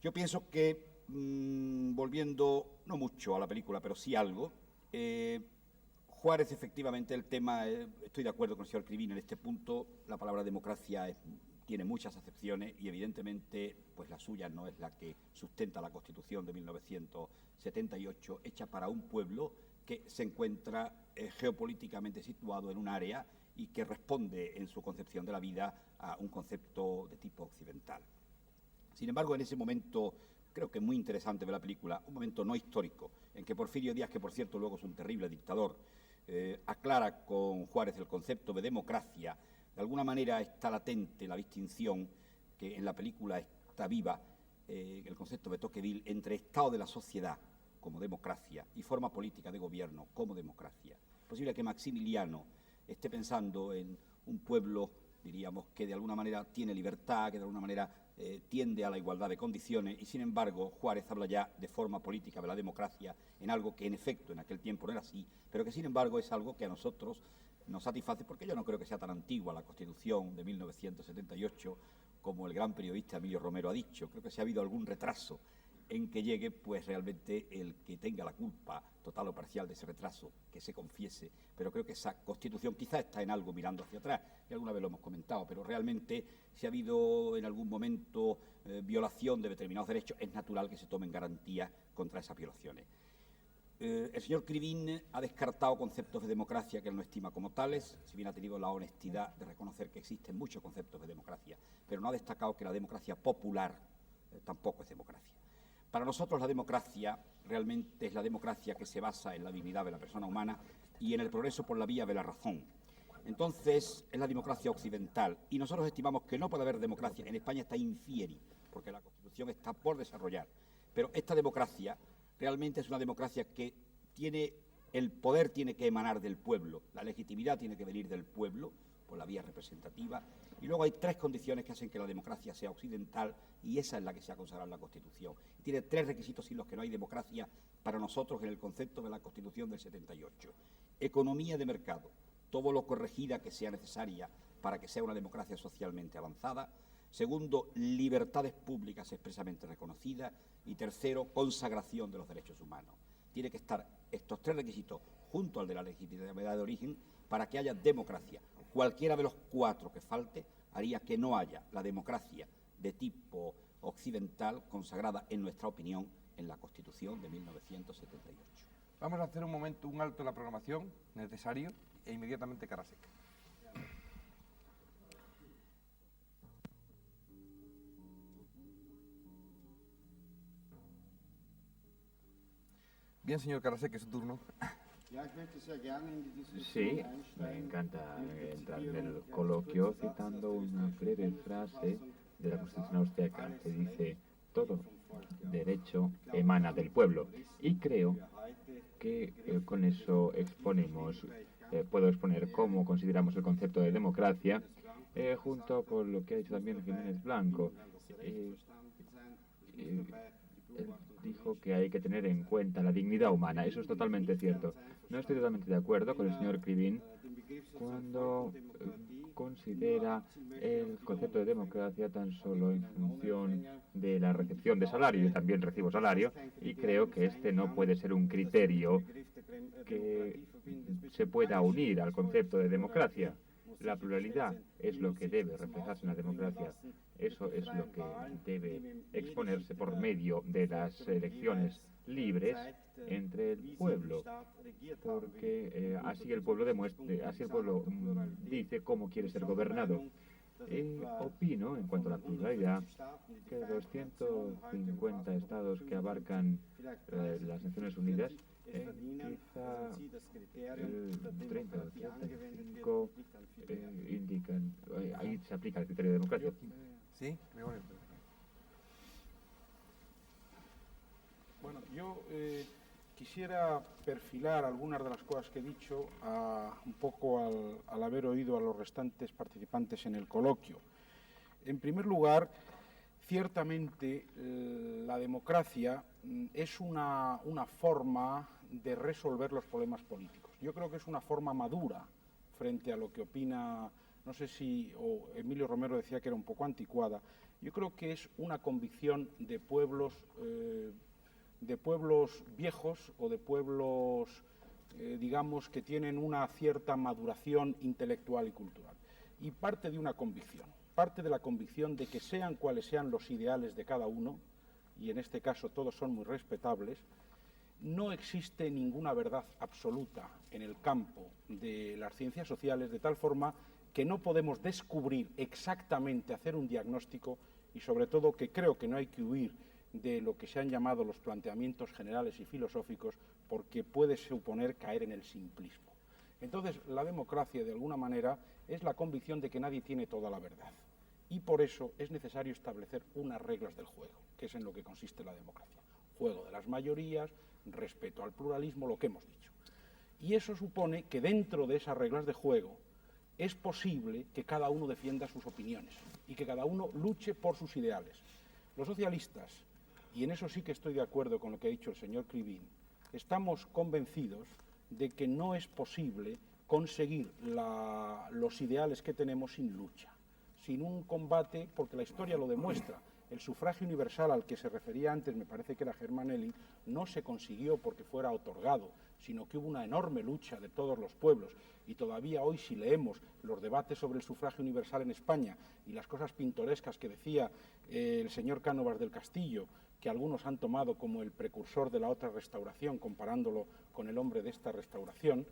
Yo pienso que, volviendo no mucho a la película, pero sí algo, Juárez, efectivamente, el tema, estoy de acuerdo con el señor Crivín en este punto, la palabra democracia tiene muchas acepciones y evidentemente pues la suya no es la que sustenta la Constitución de 1978, hecha para un pueblo que se encuentra geopolíticamente situado en un área y que responde en su concepción de la vida a un concepto de tipo occidental. Sin embargo, en ese momento, creo que muy interesante ver la película, un momento no histórico, en que Porfirio Díaz, que por cierto luego es un terrible dictador, aclara con Juárez el concepto de democracia. De alguna manera está latente la distinción que en la película está viva, el concepto de Tocqueville, entre estado de la sociedad como democracia y forma política de gobierno como democracia. Es posible que Maximiliano esté pensando en un pueblo, diríamos, que de alguna manera tiene libertad, que de alguna manera tiende a la igualdad de condiciones, y sin embargo Juárez habla ya de forma política de la democracia en algo que en efecto en aquel tiempo no era así, pero que sin embargo es algo que a nosotros nos satisface, porque yo no creo que sea tan antigua la Constitución de 1978 como el gran periodista Emilio Romero ha dicho. Creo que si ha habido algún retraso en que llegue, pues realmente el que tenga la culpa total o parcial de ese retraso, que se confiese, pero creo que esa Constitución quizá está en algo mirando hacia atrás, y alguna vez lo hemos comentado, pero realmente si ha habido en algún momento violación de determinados derechos, es natural que se tomen garantías contra esas violaciones. El señor Crivín ha descartado conceptos de democracia que él no estima como tales, si bien ha tenido la honestidad de reconocer que existen muchos conceptos de democracia, pero no ha destacado que la democracia popular tampoco es democracia. Para nosotros la democracia realmente es la democracia que se basa en la dignidad de la persona humana y en el progreso por la vía de la razón. Entonces es la democracia occidental y nosotros estimamos que no puede haber democracia. En España está infieri, porque la Constitución está por desarrollar. Pero esta democracia realmente es una democracia que tiene, el poder tiene que emanar del pueblo, la legitimidad tiene que venir del pueblo por la vía representativa, y luego hay tres condiciones que hacen que la democracia sea occidental, y esa es la que se ha consagrado en la Constitución. Tiene tres requisitos sin los que no hay democracia para nosotros en el concepto de la Constitución del 78. Economía de mercado, todo lo corregida que sea necesaria para que sea una democracia socialmente avanzada. Segundo, libertades públicas expresamente reconocidas. Y tercero, consagración de los derechos humanos. Tiene que estar estos tres requisitos junto al de la legitimidad de origen para que haya democracia. Cualquiera de los 4 que falte haría que no haya la democracia de tipo occidental consagrada, en nuestra opinión, en la Constitución de 1978. Vamos a hacer un momento, un alto en la programación necesario e inmediatamente cara seca. Bien, señor Karasek, es su turno. Sí, me encanta entrar en el coloquio citando una breve frase de la Constitución austriaca que dice: todo derecho emana del pueblo. Y creo que con eso exponemos, puedo exponer cómo consideramos el concepto de democracia, junto con lo que ha dicho también Jiménez Blanco. Él dijo que hay que tener en cuenta la dignidad humana. Eso es totalmente cierto. No estoy totalmente de acuerdo con el señor Krivin cuando considera el concepto de democracia tan solo en función de la recepción de salario. Yo también recibo salario y creo que este no puede ser un criterio que se pueda unir al concepto de democracia. La pluralidad es lo que debe reflejarse en la democracia. Eso es lo que debe exponerse por medio de las elecciones libres entre el pueblo, porque así el pueblo dice cómo quiere ser gobernado. Opino, en cuanto a la pluralidad, que 250 estados que abarcan las Naciones Unidas, quizá el 30 o 35 indican, ahí se aplica el criterio de democracia. Sí, Bueno, yo quisiera perfilar algunas de las cosas que he dicho un poco al haber oído a los restantes participantes en el coloquio. En primer lugar, ciertamente la democracia es una forma de resolver los problemas políticos. Yo creo que es una forma madura frente a lo que opina, no sé si Emilio Romero decía que era un poco anticuada. Yo creo que es una convicción de pueblos viejos o de pueblos, digamos, que tienen una cierta maduración intelectual y cultural. Y parte de una convicción, parte de la convicción de que sean cuales sean los ideales de cada uno, y en este caso todos son muy respetables, no existe ninguna verdad absoluta en el campo de las ciencias sociales, de tal forma que no podemos descubrir exactamente, hacer un diagnóstico, y sobre todo que creo que no hay que huir de lo que se han llamado los planteamientos generales y filosóficos, porque puede suponer caer en el simplismo. Entonces, la democracia, de alguna manera, es la convicción de que nadie tiene toda la verdad. Y por eso es necesario establecer unas reglas del juego, que es en lo que consiste la democracia. Juego de las mayorías, respeto al pluralismo, lo que hemos dicho. Y eso supone que dentro de esas reglas de juego es posible que cada uno defienda sus opiniones y que cada uno luche por sus ideales. Los socialistas, y en eso sí que estoy de acuerdo con lo que ha dicho el señor Krivin, estamos convencidos de que no es posible conseguir los ideales que tenemos sin lucha, sin un combate, porque la historia lo demuestra. El sufragio universal al que se refería antes, me parece que era Hermann Elling, no se consiguió porque fuera otorgado, sino que hubo una enorme lucha de todos los pueblos. Y todavía hoy, si leemos los debates sobre el sufragio universal en España y las cosas pintorescas que decía el señor Cánovas del Castillo, que algunos han tomado como el precursor de la otra restauración, comparándolo con el hombre de esta restauración,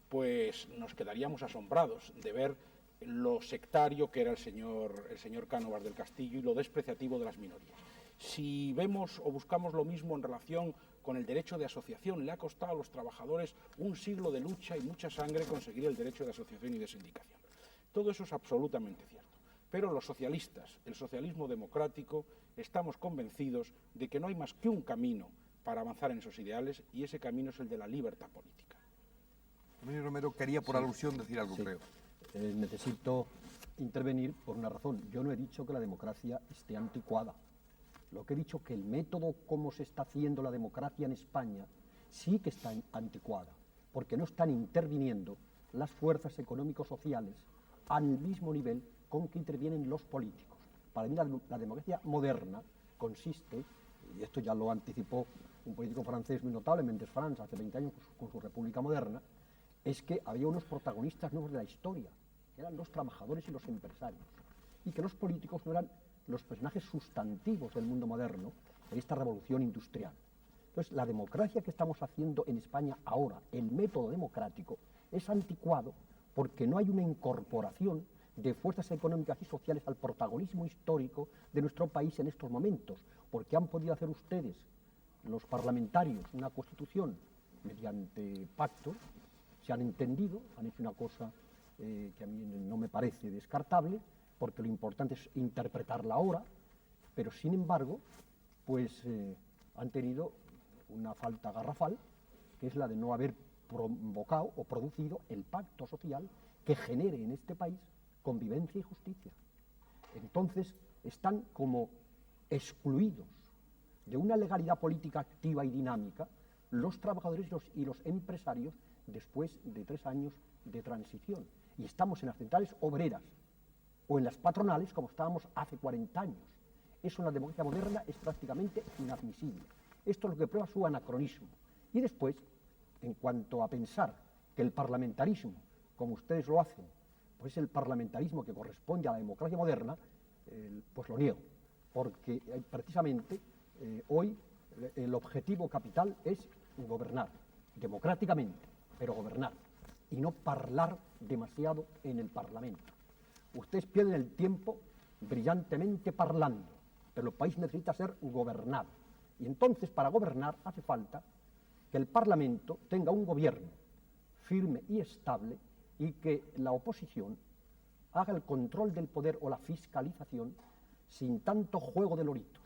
pues nos quedaríamos asombrados de ver lo sectario que era el señor Cánovas del Castillo y lo despreciativo de las minorías. Si vemos o buscamos lo mismo en relación con el derecho de asociación, le ha costado a los trabajadores un siglo de lucha y mucha sangre conseguir el derecho de asociación y de sindicación. Todo eso es absolutamente cierto. Pero los socialistas, el socialismo democrático, estamos convencidos de que no hay más que un camino para avanzar en esos ideales, y ese camino es el de la libertad política. Emilio Romero quería, por alusión, decir algo, creo. Necesito intervenir por una razón. Yo no he dicho que la democracia esté anticuada. Lo que he dicho es que el método como se está haciendo la democracia en España sí que está anticuada, porque no están interviniendo las fuerzas económico-sociales al mismo nivel con que intervienen los políticos. Para mí la democracia moderna consiste, y esto ya lo anticipó un político francés muy notable, Mendes France, hace 20 años con su República Moderna, es que había unos protagonistas nuevos de la historia, que eran los trabajadores y los empresarios, y que los políticos no eran los personajes sustantivos del mundo moderno en esta revolución industrial. Entonces, la democracia que estamos haciendo en España ahora, el método democrático, es anticuado porque no hay una incorporación de fuerzas económicas y sociales al protagonismo histórico de nuestro país en estos momentos, porque han podido hacer ustedes, los parlamentarios, una constitución mediante pactos, se han entendido, han hecho una cosa que a mí no me parece descartable, porque lo importante es interpretarla ahora, pero sin embargo, pues han tenido una falta garrafal, que es la de no haber provocado o producido el pacto social que genere en este país convivencia y justicia. Entonces están como excluidos de una legalidad política activa y dinámica los trabajadores y los empresarios después de 3 años de transición. Y estamos en las centrales obreras o en las patronales como estábamos hace 40 años. Eso en la democracia moderna es prácticamente inadmisible. Esto es lo que prueba su anacronismo. Y después, en cuanto a pensar que el parlamentarismo, como ustedes lo hacen, pues es el parlamentarismo que corresponde a la democracia moderna, pues lo niego. Porque precisamente hoy el objetivo capital es gobernar, democráticamente, pero gobernar, y no parlar demasiado en el Parlamento. Ustedes pierden el tiempo brillantemente parlando, pero el país necesita ser gobernado. Y entonces, para gobernar, hace falta que el Parlamento tenga un gobierno firme y estable y que la oposición haga el control del poder o la fiscalización sin tanto juego de loritos.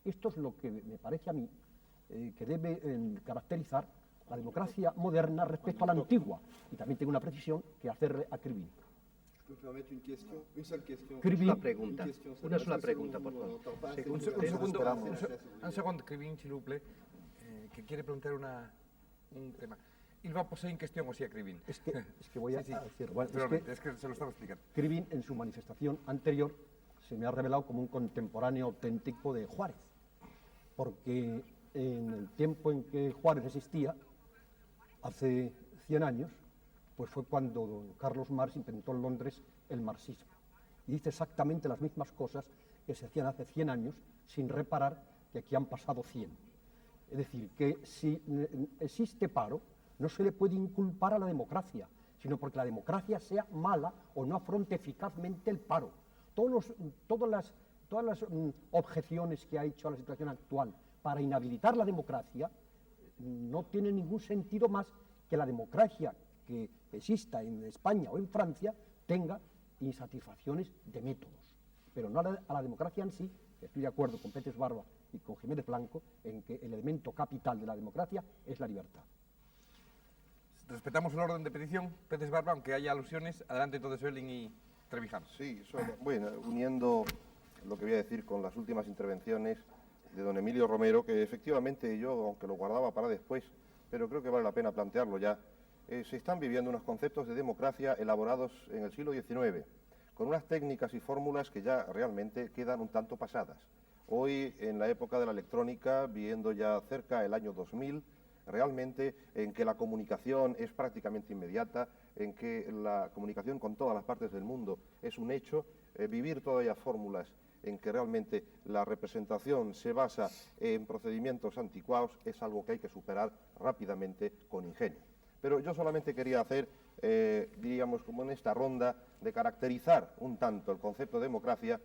Esto es lo que me parece a mí que debe caracterizar la democracia moderna respecto a la antigua. Y también tengo una precisión que hacerle a Krivine. Una sola pregunta, por favor. Un segundo, Krivine, s'il vous plaît, que quiere preguntar un tema. Il va posar en cuestión, o sea, Krivine. Es que voy a decir. Bueno, es que se lo estaba explicando. Krivine, en su manifestación anterior, se me ha revelado como un contemporáneo auténtico de Juárez, porque en el tiempo en que Juárez existía, hace 100 años, pues fue cuando don Carlos Marx inventó en Londres el marxismo. Y dice exactamente las mismas cosas que se hacían hace 100 años, sin reparar que aquí han pasado 100. Es decir, que si existe paro, no se le puede inculpar a la democracia, sino porque la democracia sea mala o no afronte eficazmente el paro. Todas las objeciones que ha hecho a la situación actual para inhabilitar la democracia no tienen ningún sentido más que la democracia que exista en España o en Francia tenga insatisfacciones de métodos, pero no a la democracia en sí. Estoy de acuerdo con Pérez Barba y con Jiménez Blanco en que el elemento capital de la democracia es la libertad. Respetamos el orden de petición, Pérez Barba, aunque haya alusiones. Adelante entonces, Oelling y Trevijano. Sí, bueno, uniendo lo que voy a decir con las últimas intervenciones de don Emilio Romero, que efectivamente yo, aunque lo guardaba para después, pero creo que vale la pena plantearlo ya, se están viviendo unos conceptos de democracia elaborados en el siglo XIX, con unas técnicas y fórmulas que ya realmente quedan un tanto pasadas. Hoy, en la época de la electrónica, viendo ya cerca el año 2000, realmente en que la comunicación es prácticamente inmediata, en que la comunicación con todas las partes del mundo es un hecho, vivir todavía fórmulas en que realmente la representación se basa en procedimientos anticuados es algo que hay que superar rápidamente con ingenio. Pero yo solamente quería hacer, diríamos, como en esta ronda, de caracterizar un tanto el concepto de democracia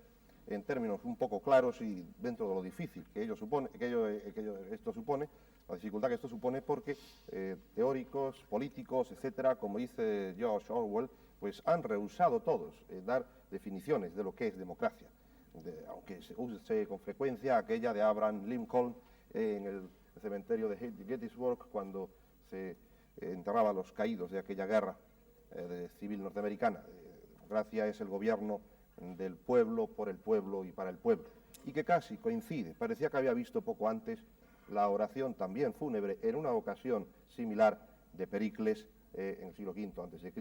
en términos un poco claros y dentro de lo difícil que esto supone, la dificultad que esto supone, porque teóricos, políticos, etcétera, como dice George Orwell, pues han rehusado todos dar definiciones de lo que es democracia. Aunque se use con frecuencia aquella de Abraham Lincoln en el cementerio de Gettysburg, cuando se enterraba a los caídos de aquella guerra civil norteamericana. Democracia es el gobierno del pueblo, por el pueblo y para el pueblo. Y que casi coincide, parecía que había visto poco antes la oración también fúnebre en una ocasión similar de Pericles en el siglo V a.C.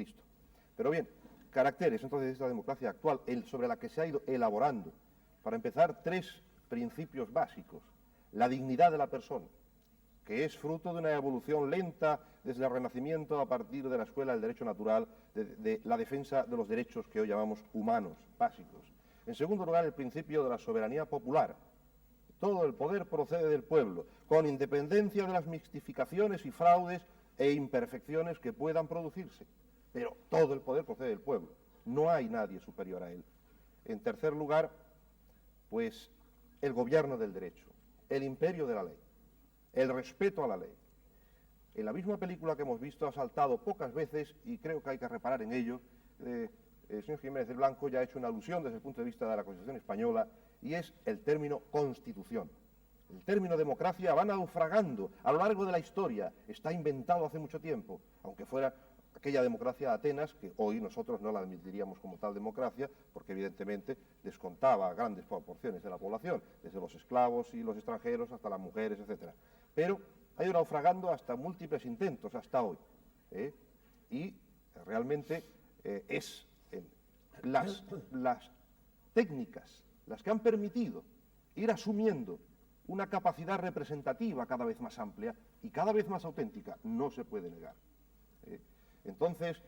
Pero bien, caracteres entonces de esta democracia actual sobre la que se ha ido elaborando. Para empezar, 3 principios básicos. La dignidad de la persona, que es fruto de una evolución lenta desde el Renacimiento a partir de la escuela del derecho natural, de la defensa de los derechos que hoy llamamos humanos, básicos. En segundo lugar, el principio de la soberanía popular. Todo el poder procede del pueblo, con independencia de las mixtificaciones y fraudes e imperfecciones que puedan producirse. Pero todo el poder procede del pueblo. No hay nadie superior a él. En tercer lugar, pues el gobierno del derecho, el imperio de la ley, el respeto a la ley. En la misma película que hemos visto ha saltado pocas veces, y creo que hay que reparar en ello, el señor Jiménez del Blanco ya ha hecho una alusión desde el punto de vista de la Constitución española, y es el término constitución. El término democracia va naufragando a lo largo de la historia, está inventado hace mucho tiempo, aunque fuera aquella democracia de Atenas, que hoy nosotros no la admitiríamos como tal democracia, porque evidentemente descontaba a grandes proporciones de la población, desde los esclavos y los extranjeros hasta las mujeres, etc. Pero ha ido naufragando hasta múltiples intentos, hasta hoy. Y realmente las técnicas las que han permitido ir asumiendo una capacidad representativa cada vez más amplia y cada vez más auténtica, no se puede negar. Entonces,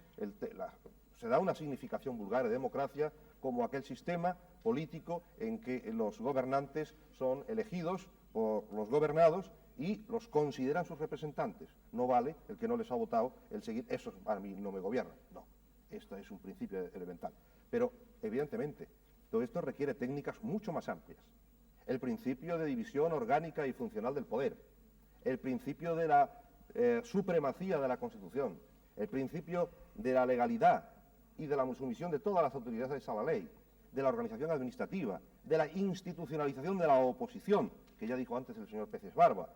se da una significación vulgar de democracia como aquel sistema político en que los gobernantes son elegidos por los gobernados y los consideran sus representantes. No vale el que no les ha votado el seguir, eso para mí no me gobierna. No, esto es un principio elemental. Pero, evidentemente, todo esto requiere técnicas mucho más amplias. El principio de división orgánica y funcional del poder, el principio de la supremacía de la Constitución, el principio de la legalidad y de la sumisión de todas las autoridades a la ley, de la organización administrativa, de la institucionalización de la oposición, que ya dijo antes el señor Peces Barba,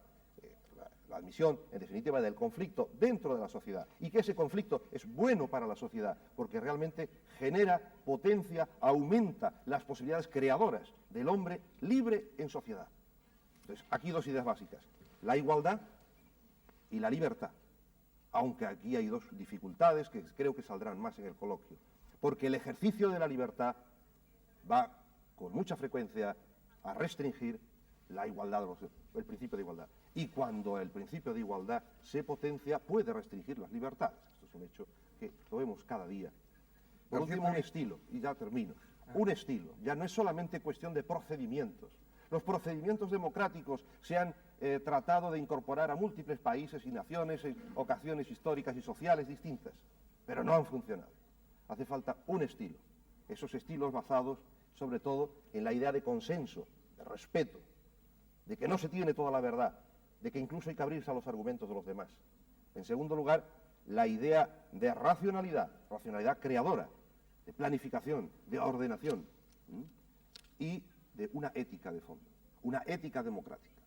la admisión, en definitiva, del conflicto dentro de la sociedad, y que ese conflicto es bueno para la sociedad, porque realmente genera, potencia, aumenta las posibilidades creadoras del hombre libre en sociedad. Entonces, aquí dos ideas básicas, la igualdad y la libertad, aunque aquí hay dos dificultades que creo que saldrán más en el coloquio, porque el ejercicio de la libertad va con mucha frecuencia a restringir la igualdad, el principio de igualdad. Y cuando el principio de igualdad se potencia, puede restringir las libertades. Esto es un hecho que lo vemos cada día. Por último, un estilo, y ya termino. Un estilo, ya no es solamente cuestión de procedimientos. Los procedimientos democráticos se han tratado de incorporar a múltiples países y naciones en ocasiones históricas y sociales distintas, pero no han funcionado. Hace falta un estilo. Esos estilos basados, sobre todo, en la idea de consenso, de respeto, de que no se tiene toda la verdad, de que incluso hay que abrirse a los argumentos de los demás. En segundo lugar, la idea de racionalidad creadora, de planificación, de ordenación, y de una ética de fondo, una ética democrática,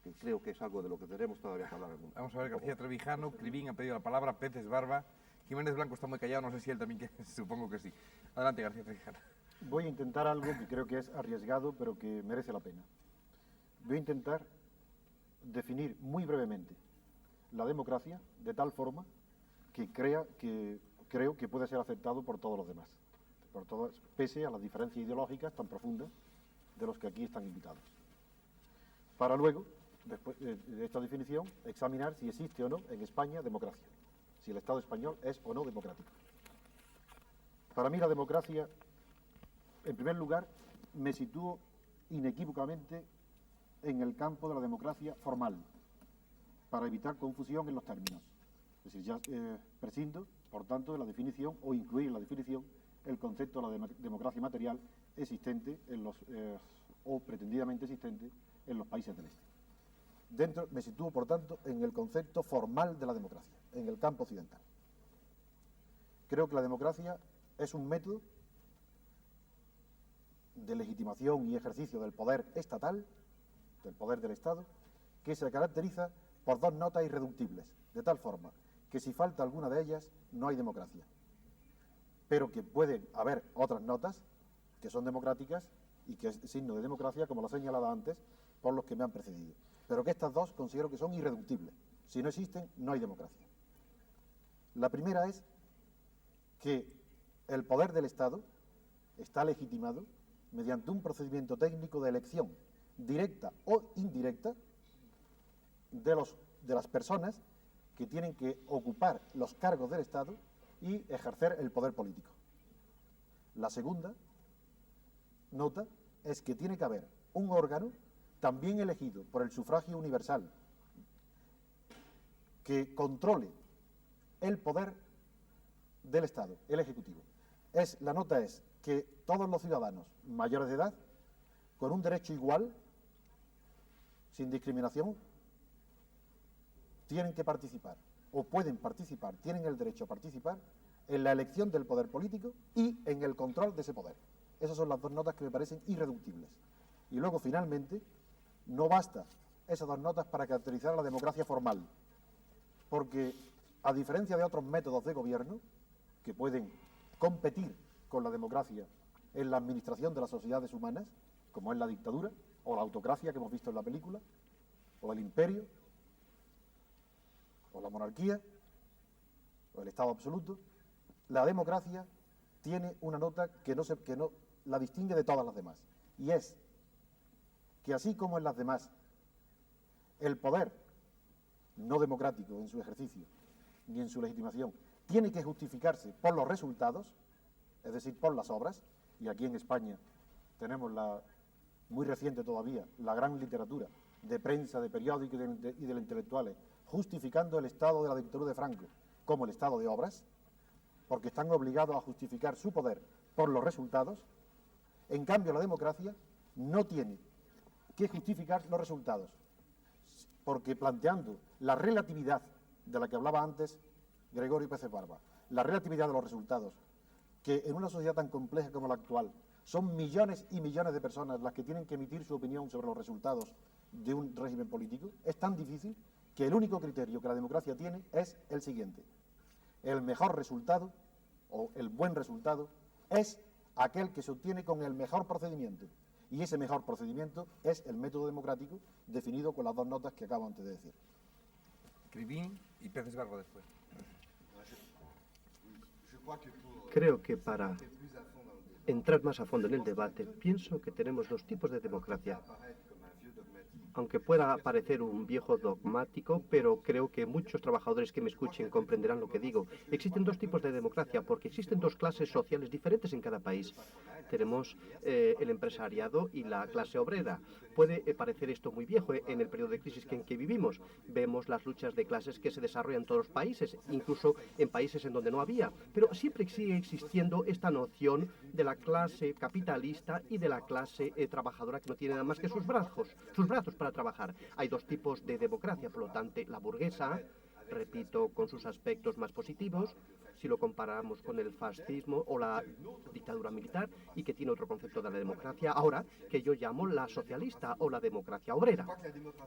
que creo que es algo de lo que tenemos todavía que hablar. Vamos a ver, García Trevijano, Clivín ha pedido la palabra, Peces Barba, Jiménez Blanco está muy callado, no sé si él también quiere, supongo que sí. Adelante, García Trevijano. Voy a intentar algo que creo que es arriesgado, pero que merece la pena. Voy a intentar definir muy brevemente la democracia de tal forma que creo que puede ser aceptado por todos los demás, pese a las diferencias ideológicas tan profundas de los que aquí están invitados. Para luego, después de esta definición, examinar si existe o no en España democracia, si el Estado español es o no democrático. Para mí la democracia, en primer lugar, me sitúo inequívocamente en el campo de la democracia formal, para evitar confusión en los términos. Es decir, ya prescindo, por tanto, de la definición o incluir en la definición el concepto de la democracia material existente o pretendidamente existente en los países del Este. Me sitúo, por tanto, en el concepto formal de la democracia, en el campo occidental. Creo que la democracia es un método de legitimación y ejercicio del poder estatal, del poder del Estado, que se caracteriza por dos notas irreductibles, de tal forma que si falta alguna de ellas no hay democracia, pero que pueden haber otras notas que son democráticas y que es signo de democracia, como lo señalaba antes, por los que me han precedido, pero que estas dos considero que son irreductibles. Si no existen, no hay democracia. La primera es que el poder del Estado está legitimado mediante un procedimiento técnico de elección directa o indirecta de las personas que tienen que ocupar los cargos del Estado y ejercer el poder político. La segunda nota es que tiene que haber un órgano también elegido por el sufragio universal que controle el poder del Estado, el Ejecutivo. La nota es que todos los ciudadanos mayores de edad, con un derecho igual, sin discriminación, tienen que participar, o pueden participar, tienen el derecho a participar en la elección del poder político y en el control de ese poder. Esas son las dos notas que me parecen irreductibles. Y luego, finalmente, no basta esas dos notas para caracterizar a la democracia formal, porque, a diferencia de otros métodos de gobierno que pueden competir con la democracia en la administración de las sociedades humanas, como es la dictadura, o la autocracia que hemos visto en la película, o el imperio, o la monarquía, o el Estado absoluto, la democracia tiene una nota que no la distingue de todas las demás, y es que así como en las demás, el poder no democrático en su ejercicio, ni en su legitimación, tiene que justificarse por los resultados, es decir, por las obras, y aquí en España tenemos muy reciente todavía, la gran literatura de prensa, de periódicos y de los intelectuales, justificando el estado de la dictadura de Franco como el estado de obras, porque están obligados a justificar su poder por los resultados. En cambio, la democracia no tiene que justificar los resultados, porque planteando la relatividad de la que hablaba antes Gregorio Pérez Barba, la relatividad de los resultados, que en una sociedad tan compleja como la actual son millones y millones de personas las que tienen que emitir su opinión sobre los resultados de un régimen político, es tan difícil que el único criterio que la democracia tiene es el siguiente: el mejor resultado o el buen resultado es aquel que se obtiene con el mejor procedimiento, y ese mejor procedimiento es el método democrático definido con las dos notas que acabo antes de decir. Crivín y Pérez Barba después. Creo que para entrar más a fondo en el debate, pienso que tenemos dos tipos de democracia. Aunque pueda parecer un viejo dogmático, pero creo que muchos trabajadores que me escuchen comprenderán lo que digo. Existen dos tipos de democracia porque existen dos clases sociales diferentes en cada país. Tenemos el empresariado y la clase obrera. Puede parecer esto muy viejo en el periodo de crisis en que vivimos. Vemos las luchas de clases que se desarrollan en todos los países, incluso en países en donde no había. Pero siempre sigue existiendo esta noción de la clase capitalista y de la clase trabajadora que no tiene nada más que sus brazos para trabajar. Hay dos tipos de democracia, por lo tanto, la burguesa, repito, con sus aspectos más positivos, si lo comparamos con el fascismo o la dictadura militar, y que tiene otro concepto de la democracia ahora, que yo llamo la socialista o la democracia obrera.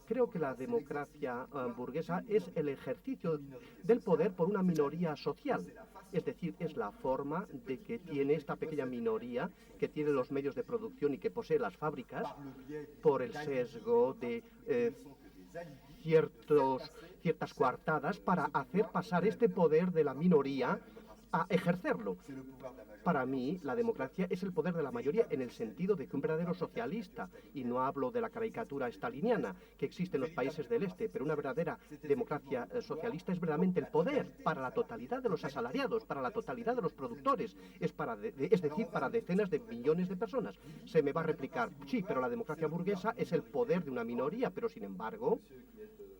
Creo que la democracia burguesa es el ejercicio del poder por una minoría social. Es decir, es la forma de que tiene esta pequeña minoría, que tiene los medios de producción y que posee las fábricas, por el sesgo de ciertas coartadas para hacer pasar este poder de la minoría a ejercerlo. Para mí, la democracia es el poder de la mayoría en el sentido de que un verdadero socialista, y no hablo de la caricatura staliniana que existe en los países del este, pero una verdadera democracia socialista es verdaderamente el poder para la totalidad de los asalariados, para la totalidad de los productores, es decir, para decenas de millones de personas. Se me va a replicar, sí, pero la democracia burguesa es el poder de una minoría, pero sin embargo,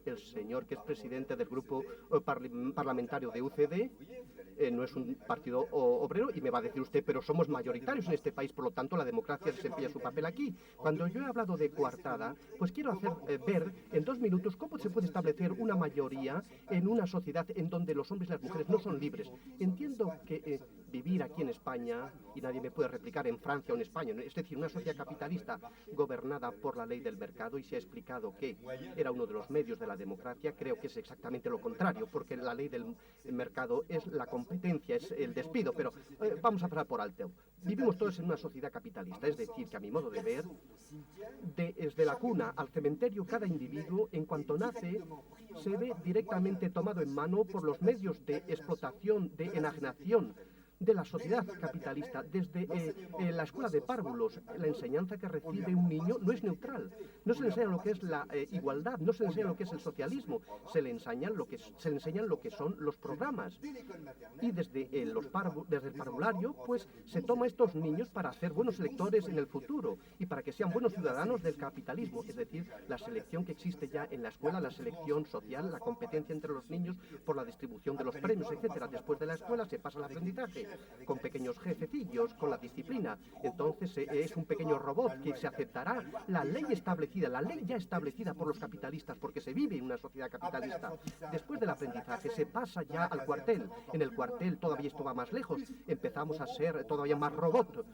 el señor que es presidente del grupo parlamentario de UCD no es un partido obrero, y me va a decir usted, pero somos mayoritarios en este país, por lo tanto la democracia desempeña su papel aquí. Cuando yo he hablado de coartada, pues quiero hacer ver en 2 minutos cómo se puede establecer una mayoría en una sociedad en donde los hombres y las mujeres no son libres. Entiendo que vivir aquí en España, y nadie me puede replicar en Francia o en España, es decir, una sociedad capitalista gobernada por la ley del mercado, y se ha explicado que era uno de los medios de la democracia. Creo que es exactamente lo contrario, porque la ley del mercado es la competencia, es el despido, pero vamos a pasar por alto. Vivimos todos en una sociedad capitalista, es decir, que a mi modo de ver, desde la cuna al cementerio, cada individuo, en cuanto nace, se ve directamente tomado en mano por los medios de explotación, de enajenación de la sociedad capitalista. Desde la escuela de párvulos, la enseñanza que recibe un niño no es neutral. No se le enseña lo que es la igualdad, no se le enseña lo que es el socialismo, se le enseñan lo que son los programas. Y desde el parvulario, pues se toma a estos niños para ser buenos electores en el futuro y para que sean buenos ciudadanos del capitalismo, es decir, la selección que existe ya en la escuela, la selección social, la competencia entre los niños por la distribución de los premios, etcétera. Después de la escuela se pasa al aprendizaje con pequeños jefecillos, con la disciplina. Entonces es un pequeño robot que se aceptará la ley establecida, la ley ya establecida por los capitalistas, porque se vive en una sociedad capitalista. Después del aprendizaje se pasa ya al cuartel. En el cuartel todavía esto va más lejos, empezamos a ser todavía más robot.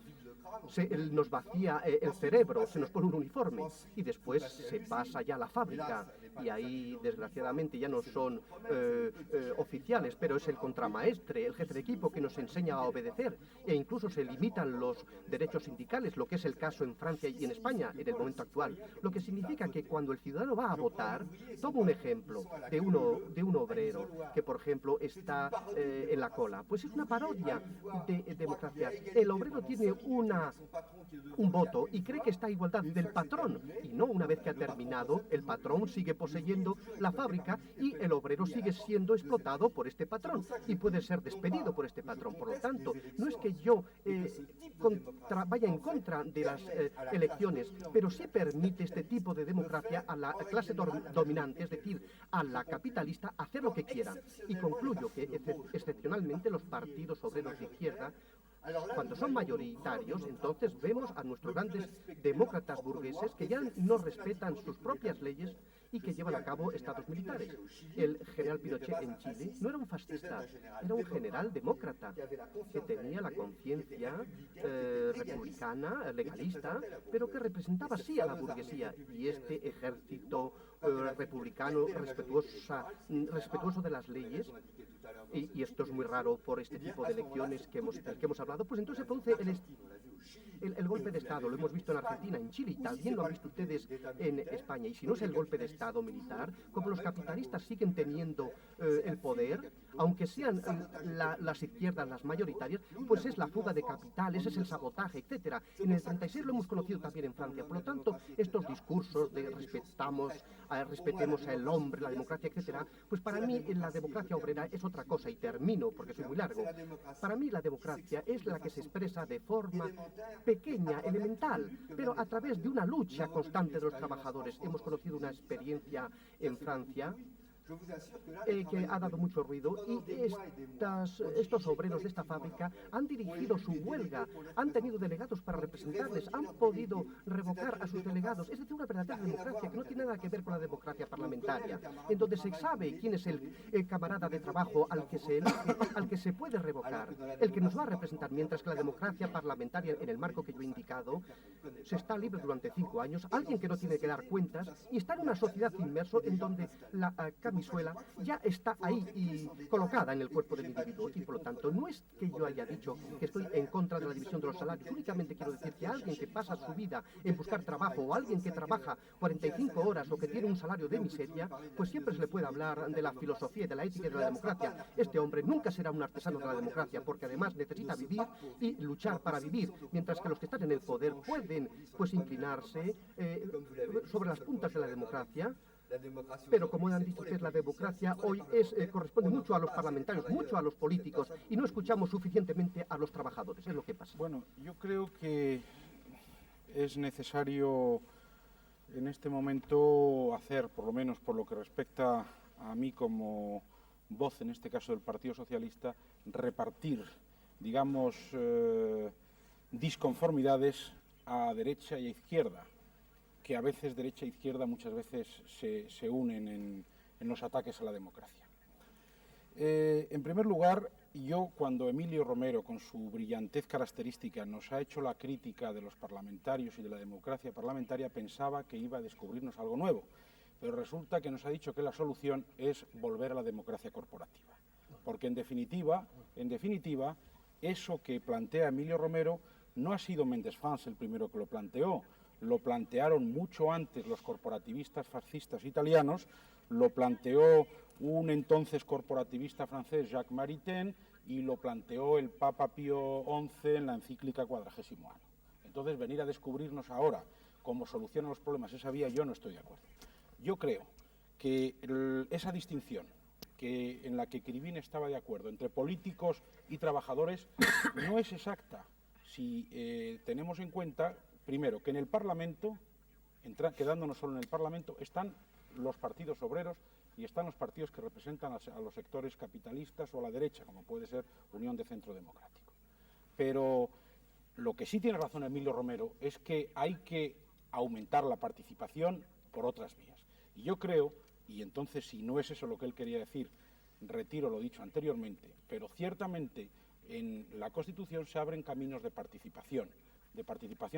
Nos vacía el cerebro, se nos pone un uniforme y después se pasa ya a la fábrica y ahí desgraciadamente ya no son oficiales, pero es el contramaestre, el jefe de equipo que nos enseña a obedecer e incluso se limitan los derechos sindicales, lo que es el caso en Francia y en España en el momento actual, lo que significa que cuando el ciudadano va a votar, toma un ejemplo de un obrero que por ejemplo está en la cola, pues es una parodia de democracia. El obrero tiene un voto y cree que está a igualdad del patrón y no, una vez que ha terminado el patrón sigue poseyendo la fábrica y el obrero sigue siendo explotado por este patrón y puede ser despedido por este patrón. Por lo tanto, no es que yo vaya en contra de las elecciones, pero sí permite este tipo de democracia a la clase dominante, es decir, a la capitalista, hacer lo que quiera. Y concluyo que excepcionalmente los partidos obreros de izquierda, cuando son mayoritarios, entonces vemos a nuestros grandes demócratas burgueses que ya no respetan sus propias leyes y que llevan a cabo estados militares. El general Pinochet en Chile no era un fascista, era un general demócrata que tenía la conciencia republicana, legalista, pero que representaba sí a la burguesía. Y este ejército republicano respetuoso de las leyes, y esto es muy raro por este tipo de elecciones que hemos hablado, pues entonces se produce el golpe de Estado. Lo hemos visto en Argentina, en Chile y también lo han visto ustedes en España. Y si no es el golpe de Estado militar, como los capitalistas siguen teniendo el poder, aunque sean las izquierdas las mayoritarias, pues es la fuga de capitales, es el sabotaje, etcétera. En el 36 lo hemos conocido también en Francia. Por lo tanto, estos discursos de respetemos al hombre, la democracia, etcétera, pues para mí la democracia obrera es otra cosa, y termino porque soy muy largo. Para mí la democracia es la que se expresa de forma pequeña, elemental, pero a través de una lucha constante de los trabajadores. Hemos conocido una experiencia en Francia que ha dado mucho ruido y estos obreros de esta fábrica han dirigido su huelga, han tenido delegados para representarles, han podido revocar a sus delegados. Es decir, una verdadera democracia que no tiene nada que ver con la democracia parlamentaria, en donde se sabe quién es el camarada de trabajo al que se elige, al que se puede revocar, el que nos va a representar, mientras que la democracia parlamentaria, en el marco que yo he indicado, se está libre durante 5 años, alguien que no tiene que dar cuentas y está en una sociedad inmerso en donde la camisola ya está ahí y colocada en el cuerpo del individuo y por lo tanto no es que yo haya dicho que estoy en contra de la división de los salarios, únicamente quiero decir que alguien que pasa su vida en buscar trabajo o alguien que trabaja 45 horas o que tiene un salario de miseria, pues siempre se le puede hablar de la filosofía y de la ética y de la democracia. Este hombre nunca será un artesano de la democracia porque además necesita vivir y luchar para vivir, mientras que los que están en el poder pueden pues inclinarse sobre las puntas de la democracia. Pero como han dicho ustedes, la democracia hoy corresponde mucho a los parlamentarios, mucho a los políticos, y no escuchamos suficientemente a los trabajadores, es lo que pasa. Bueno, yo creo que es necesario en este momento hacer, por lo menos por lo que respecta a mí como voz, en este caso del Partido Socialista, repartir, digamos, disconformidades a derecha y a izquierda, que a veces derecha e izquierda muchas veces se unen en los ataques a la democracia. En primer lugar, yo cuando Emilio Romero, con su brillantez característica, nos ha hecho la crítica de los parlamentarios y de la democracia parlamentaria, pensaba que iba a descubrirnos algo nuevo, pero resulta que nos ha dicho que la solución es volver a la democracia corporativa. Porque en definitiva, eso que plantea Emilio Romero no ha sido Méndez Fans el primero que lo planteó. Lo plantearon mucho antes los corporativistas fascistas italianos, lo planteó un entonces corporativista francés, Jacques Maritain, y lo planteó el Papa Pío XI en la encíclica Quadragésimo Anno. Entonces, venir a descubrirnos ahora cómo solucionan los problemas esa vía, yo no estoy de acuerdo. Yo creo que esa distinción en la que Krivine estaba de acuerdo entre políticos y trabajadores no es exacta si tenemos en cuenta, primero, que en el Parlamento, quedándonos solo en el Parlamento, están los partidos obreros y están los partidos que representan a los sectores capitalistas o a la derecha, como puede ser Unión de Centro Democrático. Pero lo que sí tiene razón Emilio Romero es que hay que aumentar la participación por otras vías. Y yo creo, y entonces si no es eso lo que él quería decir, retiro lo dicho anteriormente, pero ciertamente en la Constitución se abren caminos de participación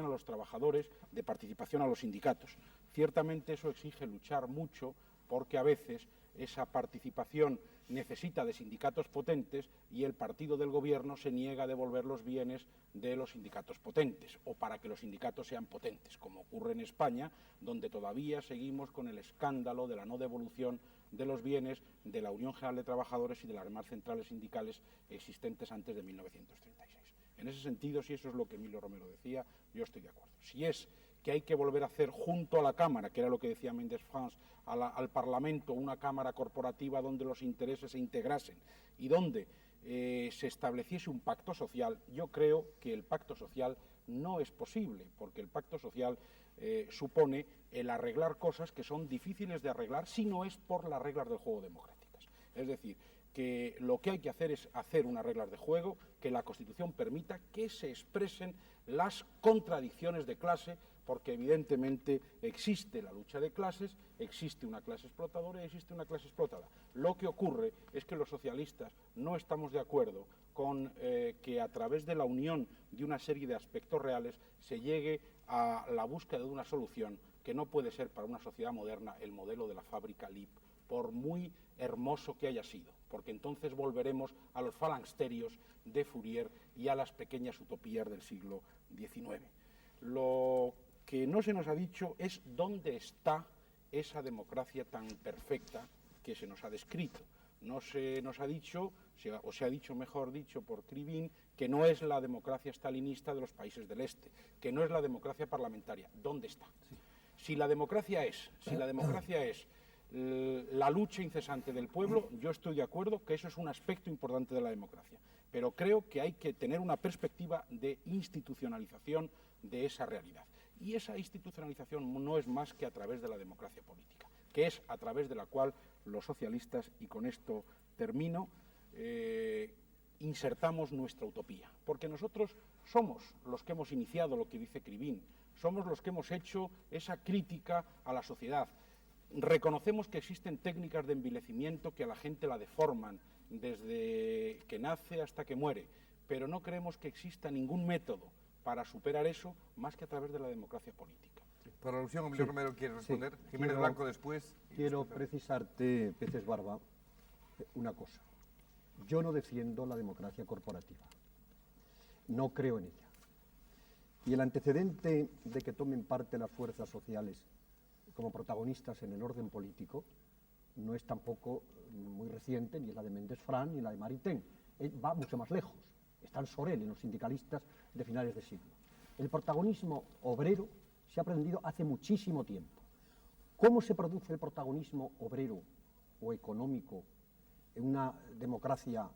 a los trabajadores, de participación a los sindicatos. Ciertamente eso exige luchar mucho porque a veces esa participación necesita de sindicatos potentes y el partido del gobierno se niega a devolver los bienes de los sindicatos potentes o para que los sindicatos sean potentes, como ocurre en España, donde todavía seguimos con el escándalo de la no devolución de los bienes de la Unión General de Trabajadores y de las demás centrales sindicales existentes antes de 1936. En ese sentido, si eso es lo que Emilio Romero decía, yo estoy de acuerdo. Si es que hay que volver a hacer junto a la Cámara, que era lo que decía Mendes France, al Parlamento, una Cámara corporativa donde los intereses se integrasen y donde se estableciese un pacto social, yo creo que el pacto social no es posible, porque el pacto social supone el arreglar cosas que son difíciles de arreglar si no es por las reglas del juego democráticas. Es decir, que lo que hay que hacer es hacer unas reglas de juego que la Constitución permita que se expresen las contradicciones de clase, porque evidentemente existe la lucha de clases, existe una clase explotadora y existe una clase explotada. Lo que ocurre es que los socialistas no estamos de acuerdo con que a través de la unión de una serie de aspectos reales se llegue a la búsqueda de una solución que no puede ser para una sociedad moderna el modelo de la fábrica LIP, por muy hermoso que haya sido, porque entonces volveremos a los falangsterios de Fourier y a las pequeñas utopías del siglo XIX. Lo que no se nos ha dicho es dónde está esa democracia tan perfecta que se nos ha descrito. No se nos ha dicho, o se ha dicho, mejor dicho, por Krivine, que no es la democracia stalinista de los países del Este, que no es la democracia parlamentaria. ¿Dónde está? Sí. Si la democracia es la lucha incesante del pueblo, yo estoy de acuerdo que eso es un aspecto importante de la democracia, pero creo que hay que tener una perspectiva de institucionalización de esa realidad. Y esa institucionalización no es más que a través de la democracia política, que es a través de la cual los socialistas, y con esto termino, insertamos nuestra utopía, porque nosotros somos los que hemos iniciado lo que dice Krivine, somos los que hemos hecho esa crítica a la sociedad. Reconocemos que existen técnicas de envilecimiento que a la gente la deforman desde que nace hasta que muere, pero no creemos que exista ningún método para superar eso más que a través de la democracia política. Por alusión, Emilio Romero quiere responder. Sí, Jiménez Blanco después. Quiero precisarte, Peces Barba, una cosa. Yo no defiendo la democracia corporativa. No creo en ella. Y el antecedente de que tomen parte las fuerzas sociales como protagonistas en el orden político no es tampoco muy reciente, ni es la de Mendes France ni la de Maritain. Va mucho más lejos. Están Sorel en los sindicalistas de finales de siglo. El protagonismo obrero se ha aprendido hace muchísimo tiempo. ¿Cómo se produce el protagonismo obrero o económico en una democracia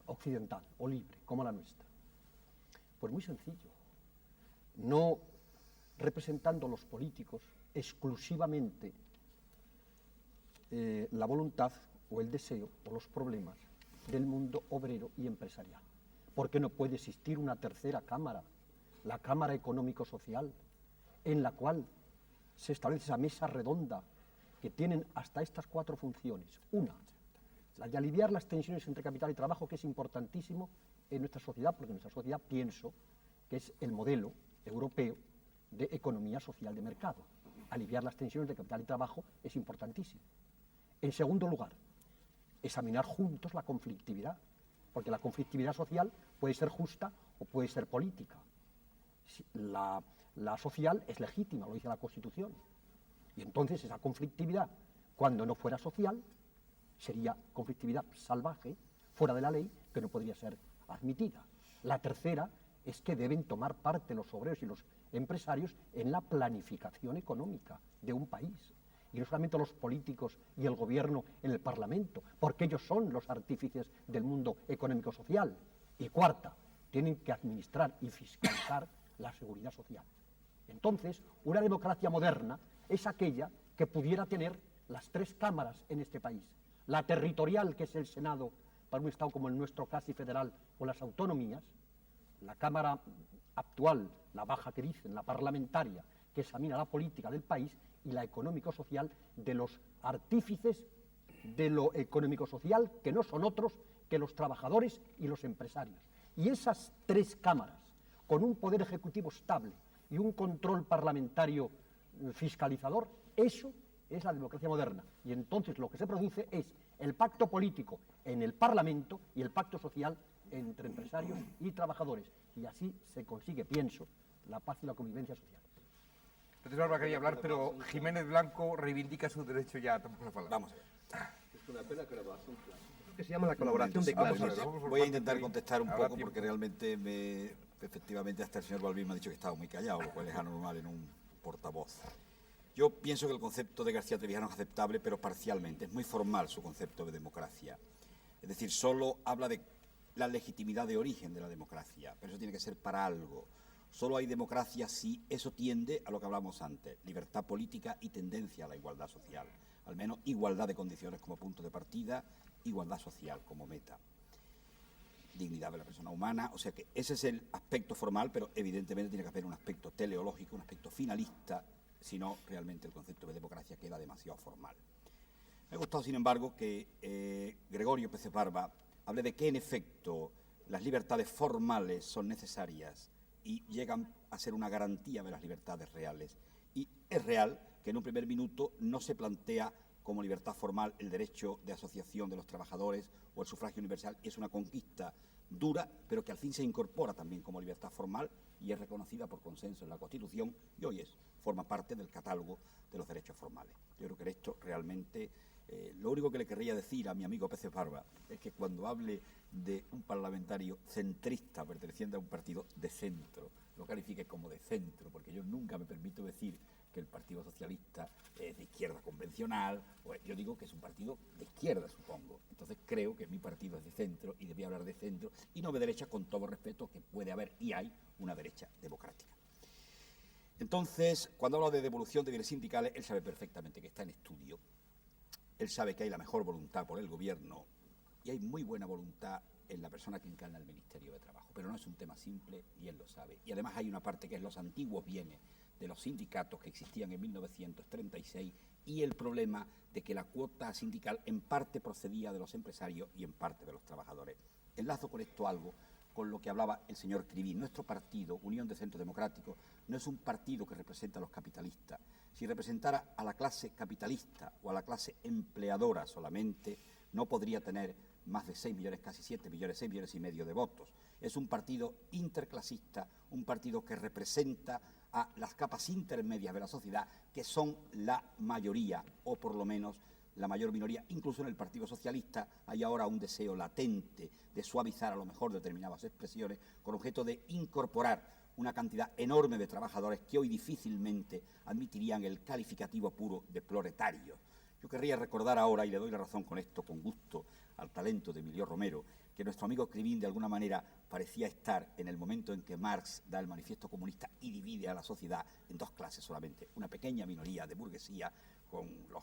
occidental o libre como la nuestra? Pues muy sencillo. No representando los políticos exclusivamente la voluntad o el deseo o los problemas del mundo obrero y empresarial. Porque no puede existir una tercera cámara, la Cámara Económico-Social, en la cual se establece esa mesa redonda que tienen hasta estas 4 funciones. Una, la de aliviar las tensiones entre capital y trabajo, que es importantísimo en nuestra sociedad, porque nuestra sociedad pienso que es el modelo europeo de economía social de mercado. Aliviar las tensiones de capital y trabajo es importantísimo. En segundo lugar, examinar juntos la conflictividad, porque la conflictividad social puede ser justa o puede ser política. La social es legítima, lo dice la Constitución. Y entonces esa conflictividad, cuando no fuera social, sería conflictividad salvaje, fuera de la ley que no podría ser admitida. La tercera es que deben tomar parte los obreros y los empresarios en la planificación económica de un país. Y no solamente los políticos y el gobierno en el Parlamento, porque ellos son los artífices del mundo económico-social. Y cuarta, tienen que administrar y fiscalizar la seguridad social. Entonces, una democracia moderna es aquella que pudiera tener las tres cámaras en este país. La territorial, que es el Senado, para un Estado como el nuestro, casi federal, o las autonomías. La Cámara actual, la baja que dicen, la parlamentaria, que examina la política del país, y la económico-social de los artífices de lo económico-social, que no son otros que los trabajadores y los empresarios. Y esas tres cámaras, con un poder ejecutivo estable y un control parlamentario fiscalizador, eso es la democracia moderna. Y entonces lo que se produce es el pacto político en el Parlamento y el pacto social entre empresarios y trabajadores. Y así se consigue, pienso, la paz y la convivencia social. Entonces Barba quería hablar, pero Jiménez Blanco reivindica su derecho ya a tomar la palabra. Vamos a ver. Es una pena que la razón Que se llama la colaboración de Vamos a clases. ver, Vamos por voy a parte intentar de- contestar un habrá poco tiempo. porque realmente efectivamente hasta el señor Balbín me ha dicho que estaba muy callado, lo cual es anormal en un portavoz. Yo pienso que el concepto de García Trevijano es aceptable, pero parcialmente. Es muy formal su concepto de democracia. Es decir, solo habla de la legitimidad de origen de la democracia, pero eso tiene que ser para algo. Solo hay democracia si eso tiende a lo que hablamos antes, libertad política y tendencia a la igualdad social. Al menos igualdad de condiciones como punto de partida, igualdad social como meta. Dignidad de la persona humana, o sea que ese es el aspecto formal, pero evidentemente tiene que haber un aspecto teleológico, un aspecto finalista, si no realmente el concepto de democracia queda demasiado formal. Me ha gustado, sin embargo, que Gregorio Pérez Barba hable de que en efecto las libertades formales son necesarias y llegan a ser una garantía de las libertades reales. Y es real que en un primer minuto no se plantea como libertad formal el derecho de asociación de los trabajadores o el sufragio universal. Es una conquista dura, pero que al fin se incorpora también como libertad formal y es reconocida por consenso en la Constitución y hoy forma parte del catálogo de los derechos formales. Yo creo que esto realmente, lo único que le querría decir a mi amigo Pérez Barba es que cuando hable de un parlamentario centrista perteneciente a un partido de centro, lo califique como de centro, porque yo nunca me permito decir que el Partido Socialista es de izquierda convencional, pues yo digo que es un partido de izquierda, supongo. Entonces creo que mi partido es de centro y debía hablar de centro y no de derecha, con todo respeto que puede haber y hay una derecha democrática. Entonces, cuando hablo de devolución de bienes sindicales, él sabe perfectamente que está en estudio, él sabe que hay la mejor voluntad por el gobierno y hay muy buena voluntad en la persona que encarna el Ministerio de Trabajo, pero no es un tema simple y él lo sabe. Y además hay una parte que es los antiguos bienes de los sindicatos que existían en 1936 y el problema de que la cuota sindical en parte procedía de los empresarios y en parte de los trabajadores. Enlazo con esto algo con lo que hablaba el señor Crivín. Nuestro partido, Unión de Centro Democrático, no es un partido que representa a los capitalistas. Si representara a la clase capitalista o a la clase empleadora solamente, no podría tener más de 6 millones, casi 7 millones, 6 millones y medio de votos. Es un partido interclasista, un partido que representa a las capas intermedias de la sociedad, que son la mayoría, o por lo menos la mayor minoría. Incluso en el Partido Socialista hay ahora un deseo latente de suavizar a lo mejor determinadas expresiones con objeto de incorporar una cantidad enorme de trabajadores que hoy difícilmente admitirían el calificativo puro de proletarios. Yo querría recordar ahora, y le doy la razón con esto, con gusto, al talento de Emilio Romero, que nuestro amigo Crivín de alguna manera parecía estar en el momento en que Marx da el manifiesto comunista y divide a la sociedad en dos clases solamente, una pequeña minoría de burguesía con los,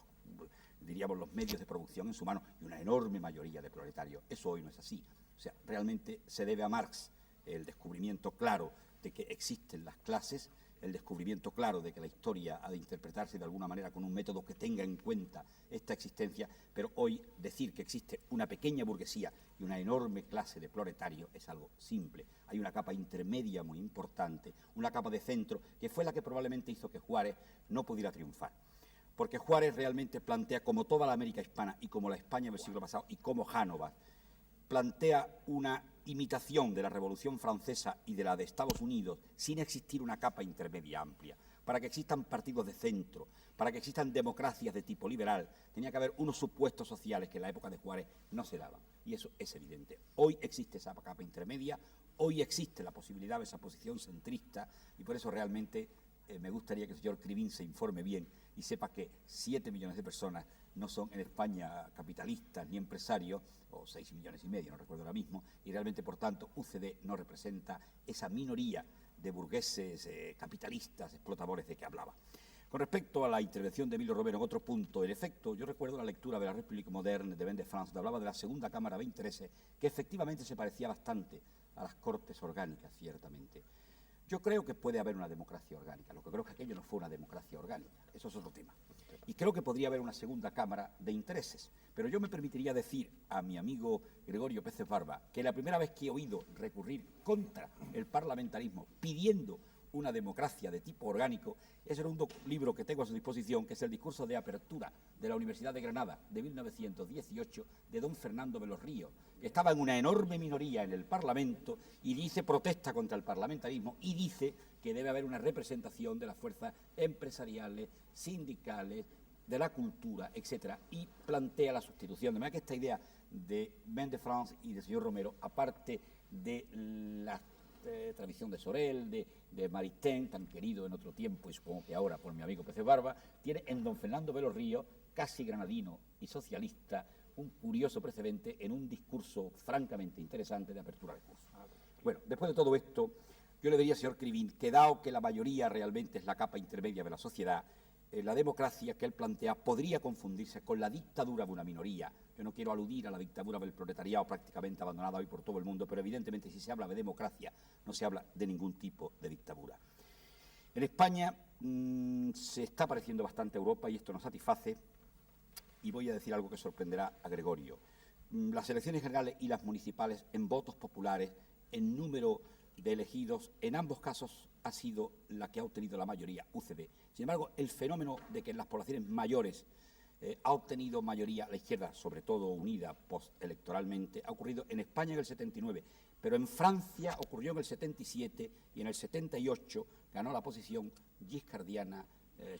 diríamos, los medios de producción en su mano y una enorme mayoría de proletarios. Eso hoy no es así. O sea, realmente se debe a Marx el descubrimiento claro de que existen las clases, el descubrimiento claro de que la historia ha de interpretarse de alguna manera con un método que tenga en cuenta esta existencia, pero hoy decir que existe una pequeña burguesía y una enorme clase de proletarios es algo simple. Hay una capa intermedia muy importante, una capa de centro, que fue la que probablemente hizo que Juárez no pudiera triunfar. Porque Juárez realmente plantea, como toda la América hispana y como la España del siglo pasado y como Génova, plantea una imitación de la Revolución Francesa y de la de Estados Unidos sin existir una capa intermedia amplia. para que existan partidos de centro, para que existan democracias de tipo liberal, tenía que haber unos supuestos sociales que en la época de Juárez no se daban. Y eso es evidente. Hoy existe esa capa intermedia, hoy existe la posibilidad de esa posición centrista, y por eso realmente me gustaría que el señor Krivin se informe bien y sepa que 7 millones de personas no son en España capitalistas ni empresarios, o 6,5 millones, no recuerdo ahora mismo, y realmente, por tanto, UCD no representa esa minoría de burgueses capitalistas, explotadores de que hablaba. Con respecto a la intervención de Emilio Romero en otro punto, en efecto, yo recuerdo la lectura de la République moderne de Ben de France, donde hablaba de la Segunda Cámara de Intereses, que efectivamente se parecía bastante a las Cortes orgánicas, ciertamente. Yo creo que puede haber una democracia orgánica, lo que creo es que aquello no fue una democracia orgánica, eso es otro tema. Y creo que podría haber una segunda Cámara de Intereses, pero yo me permitiría decir a mi amigo Gregorio Pérez Barba que la primera vez que he oído recurrir contra el parlamentarismo pidiendo una democracia de tipo orgánico, ese era un libro que tengo a su disposición, que es el discurso de apertura de la Universidad de Granada de 1918 de don Fernando de los Ríos, que estaba en una enorme minoría en el Parlamento y dice, protesta contra el parlamentarismo y dice que debe haber una representación de las fuerzas empresariales, sindicales, de la cultura, etcétera, y plantea la sustitución. De manera que esta idea de Ben de France y del señor Romero, aparte de la tradición de Sorel, de Maritain, tan querido en otro tiempo y supongo que ahora por mi amigo Pérez Barba, tiene en don Fernando de los Ríos, casi granadino y socialista, un curioso precedente en un discurso francamente interesante de apertura de curso. Bueno, después de todo esto, yo le diría al señor Krivin que dado que la mayoría realmente es la capa intermedia de la sociedad, la democracia que él plantea podría confundirse con la dictadura de una minoría. Yo no quiero aludir a la dictadura del proletariado prácticamente abandonada hoy por todo el mundo, pero evidentemente si se habla de democracia no se habla de ningún tipo de dictadura. En España se está pareciendo bastante a Europa y esto nos satisface, y voy a decir algo que sorprenderá a Gregorio. Las elecciones generales y las municipales en votos populares, en número de elegidos, en ambos casos ha sido la que ha obtenido la mayoría, UCD. Sin embargo, el fenómeno de que en las poblaciones mayores ha obtenido mayoría la izquierda, sobre todo unida postelectoralmente, ha ocurrido en España en el 79, pero en Francia ocurrió en el 77 y en el 78 ganó la posición giscardiana,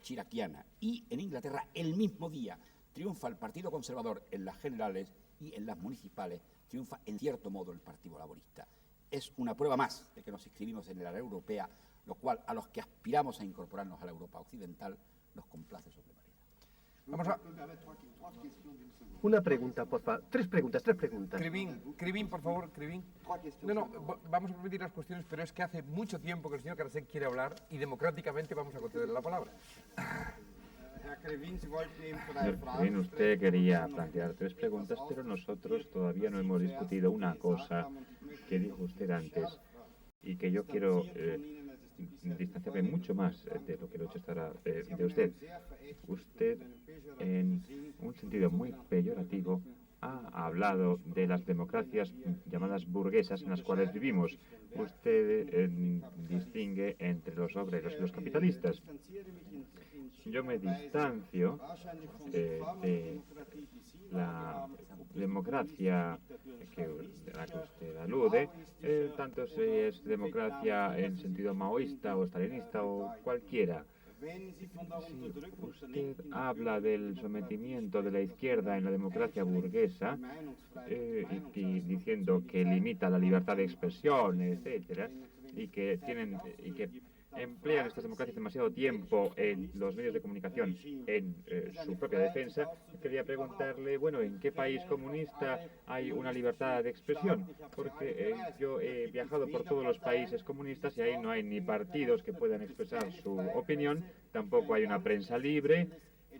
chiraquiana, y en Inglaterra el mismo día triunfa el Partido Conservador en las generales y en las municipales triunfa en cierto modo el Partido Laborista. Es una prueba más de que nos inscribimos en la Unión Europea, lo cual a los que aspiramos a incorporarnos a la Europa occidental nos complace sobremanera. Vamos a... Una pregunta, por favor. Tres preguntas. Krivin, por favor, Krivin. No, vamos a permitir las cuestiones, pero es que hace mucho tiempo que el señor Karasek quiere hablar y democráticamente vamos a concederle la palabra. Señor Krivin, usted quería plantear 3 preguntas, pero nosotros todavía no hemos discutido una cosa que dijo usted antes y que yo quiero distanciarme mucho más de lo que lo he hecho hasta ahora de usted. Usted, en un sentido muy peyorativo, ha hablado de las democracias llamadas burguesas en las cuales vivimos. Usted distingue entre los obreros y los capitalistas. Yo me distancio de la democracia a la que usted alude, tanto si es democracia en sentido maoísta o stalinista o cualquiera. Si usted habla del sometimiento de la izquierda en la democracia burguesa y diciendo que limita la libertad de expresión, etcétera, y que emplean estas democracias demasiado tiempo en los medios de comunicación en su propia defensa, quería preguntarle, bueno, ¿en qué país comunista hay una libertad de expresión? Porque yo he viajado por todos los países comunistas y ahí no hay ni partidos que puedan expresar su opinión, tampoco hay una prensa libre,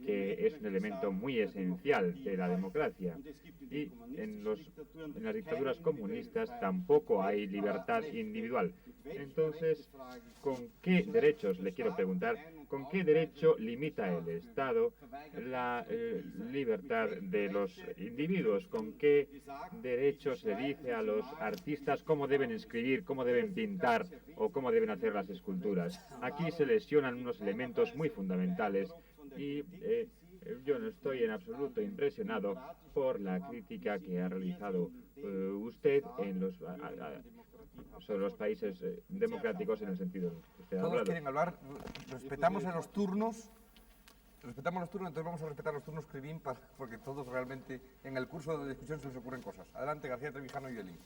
que es un elemento muy esencial de la democracia. Y en las dictaduras comunistas tampoco hay libertad individual. Entonces, ¿con qué derechos, le quiero preguntar, con qué derecho limita el Estado la libertad de los individuos? ¿Con qué derecho se dice a los artistas cómo deben escribir, cómo deben pintar o cómo deben hacer las esculturas? Aquí se lesionan unos elementos muy fundamentales y Yo no estoy en absoluto impresionado por la crítica que ha realizado usted en sobre los países democráticos en el sentido que usted ha Todos hablado. quieren hablar, respetamos los turnos, entonces vamos a respetar los turnos, Krivin, porque todos realmente en el curso de discusión se les ocurren cosas. Adelante, García Trevijano y Elín.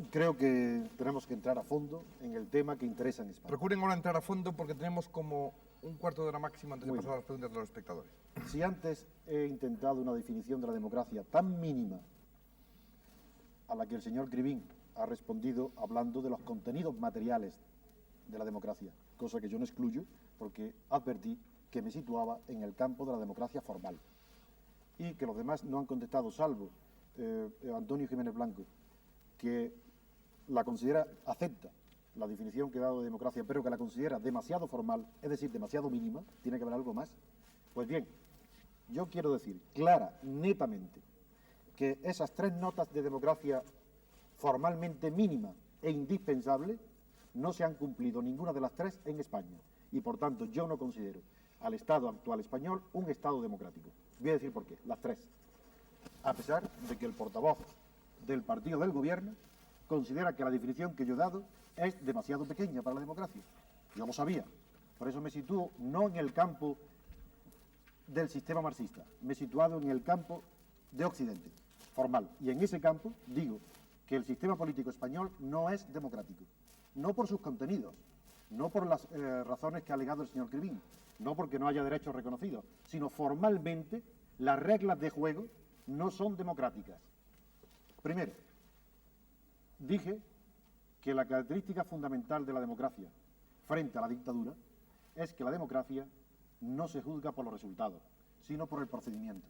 Creo que tenemos que entrar a fondo en el tema que interesa en España. Procuren ahora entrar a fondo porque tenemos como un cuarto de hora máximo antes de Muy pasar a las preguntas de los espectadores. Si antes he intentado una definición de la democracia tan mínima a la que el señor Krivin ha respondido hablando de los contenidos materiales de la democracia, cosa que yo no excluyo porque advertí que me situaba en el campo de la democracia formal y que los demás no han contestado, salvo Antonio Jiménez Blanco, que la considera, acepta la definición que he dado de democracia, pero que la considera demasiado formal, es decir, demasiado mínima, tiene que haber algo más. Pues bien, yo quiero decir clara, netamente, que esas 3 notas de democracia formalmente mínima e indispensable no se han cumplido ninguna de las 3 en España. Y por tanto yo no considero al Estado actual español un Estado democrático. Voy a decir por qué, las 3. A pesar de que el portavoz del partido del gobierno considera que la definición que yo he dado es demasiado pequeña para la democracia. Yo lo sabía. Por eso me sitúo no en el campo del sistema marxista, me he situado en el campo de Occidente, formal. Y en ese campo digo que el sistema político español no es democrático. No por sus contenidos, no por las razones que ha alegado el señor Krivin, no porque no haya derechos reconocidos, sino formalmente las reglas de juego no son democráticas. Primero, dije que la característica fundamental de la democracia frente a la dictadura es que la democracia no se juzga por los resultados, sino por el procedimiento.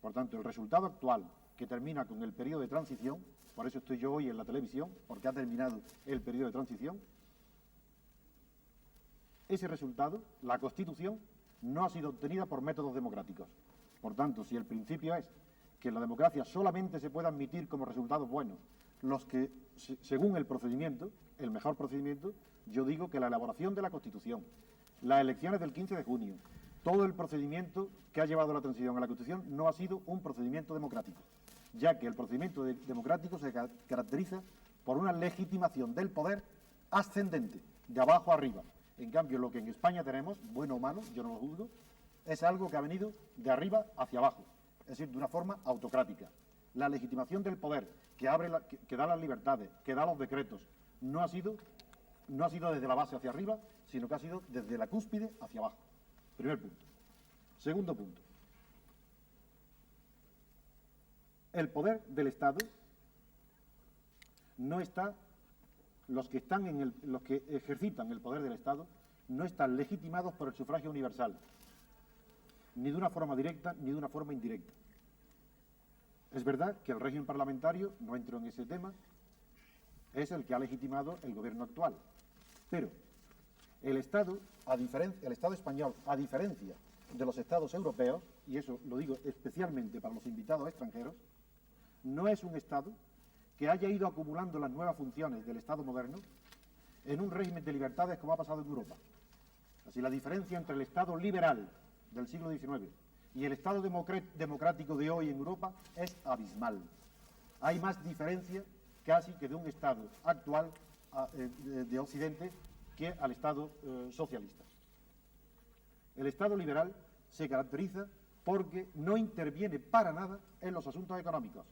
Por tanto, el resultado actual, que termina con el periodo de transición, por eso estoy yo hoy en la televisión, porque ha terminado el periodo de transición, ese resultado, la Constitución, no ha sido obtenida por métodos democráticos. Por tanto, si el principio es que la democracia solamente se puede admitir como resultados buenos los que, según el procedimiento, el mejor procedimiento, yo digo que la elaboración de la Constitución, las elecciones del 15 de junio, todo el procedimiento que ha llevado la transición a la Constitución no ha sido un procedimiento democrático, ya que el procedimiento democrático se caracteriza por una legitimación del poder ascendente, de abajo a arriba. En cambio, lo que en España tenemos, bueno o malo, yo no lo juzgo, es algo que ha venido de arriba hacia abajo, es decir, de una forma autocrática. La legitimación del poder, que da las libertades, que da los decretos, no ha sido desde la base hacia arriba, sino que ha sido desde la cúspide hacia abajo. Primer punto. Segundo punto. El poder del Estado no está, los que ejercitan el poder del Estado no están legitimados por el sufragio universal, ni de una forma directa ni de una forma indirecta. Es verdad que el régimen parlamentario, no entro en ese tema, es el que ha legitimado el gobierno actual. Pero el Estado español, a diferencia de los Estados europeos, y eso lo digo especialmente para los invitados extranjeros, no es un Estado que haya ido acumulando las nuevas funciones del Estado moderno en un régimen de libertades como ha pasado en Europa. Así, la diferencia entre el Estado liberal del siglo XIX y el Estado democrático de hoy en Europa es abismal. Hay más diferencia casi que de un Estado actual de Occidente que al Estado socialista. El Estado liberal se caracteriza porque no interviene para nada en los asuntos económicos.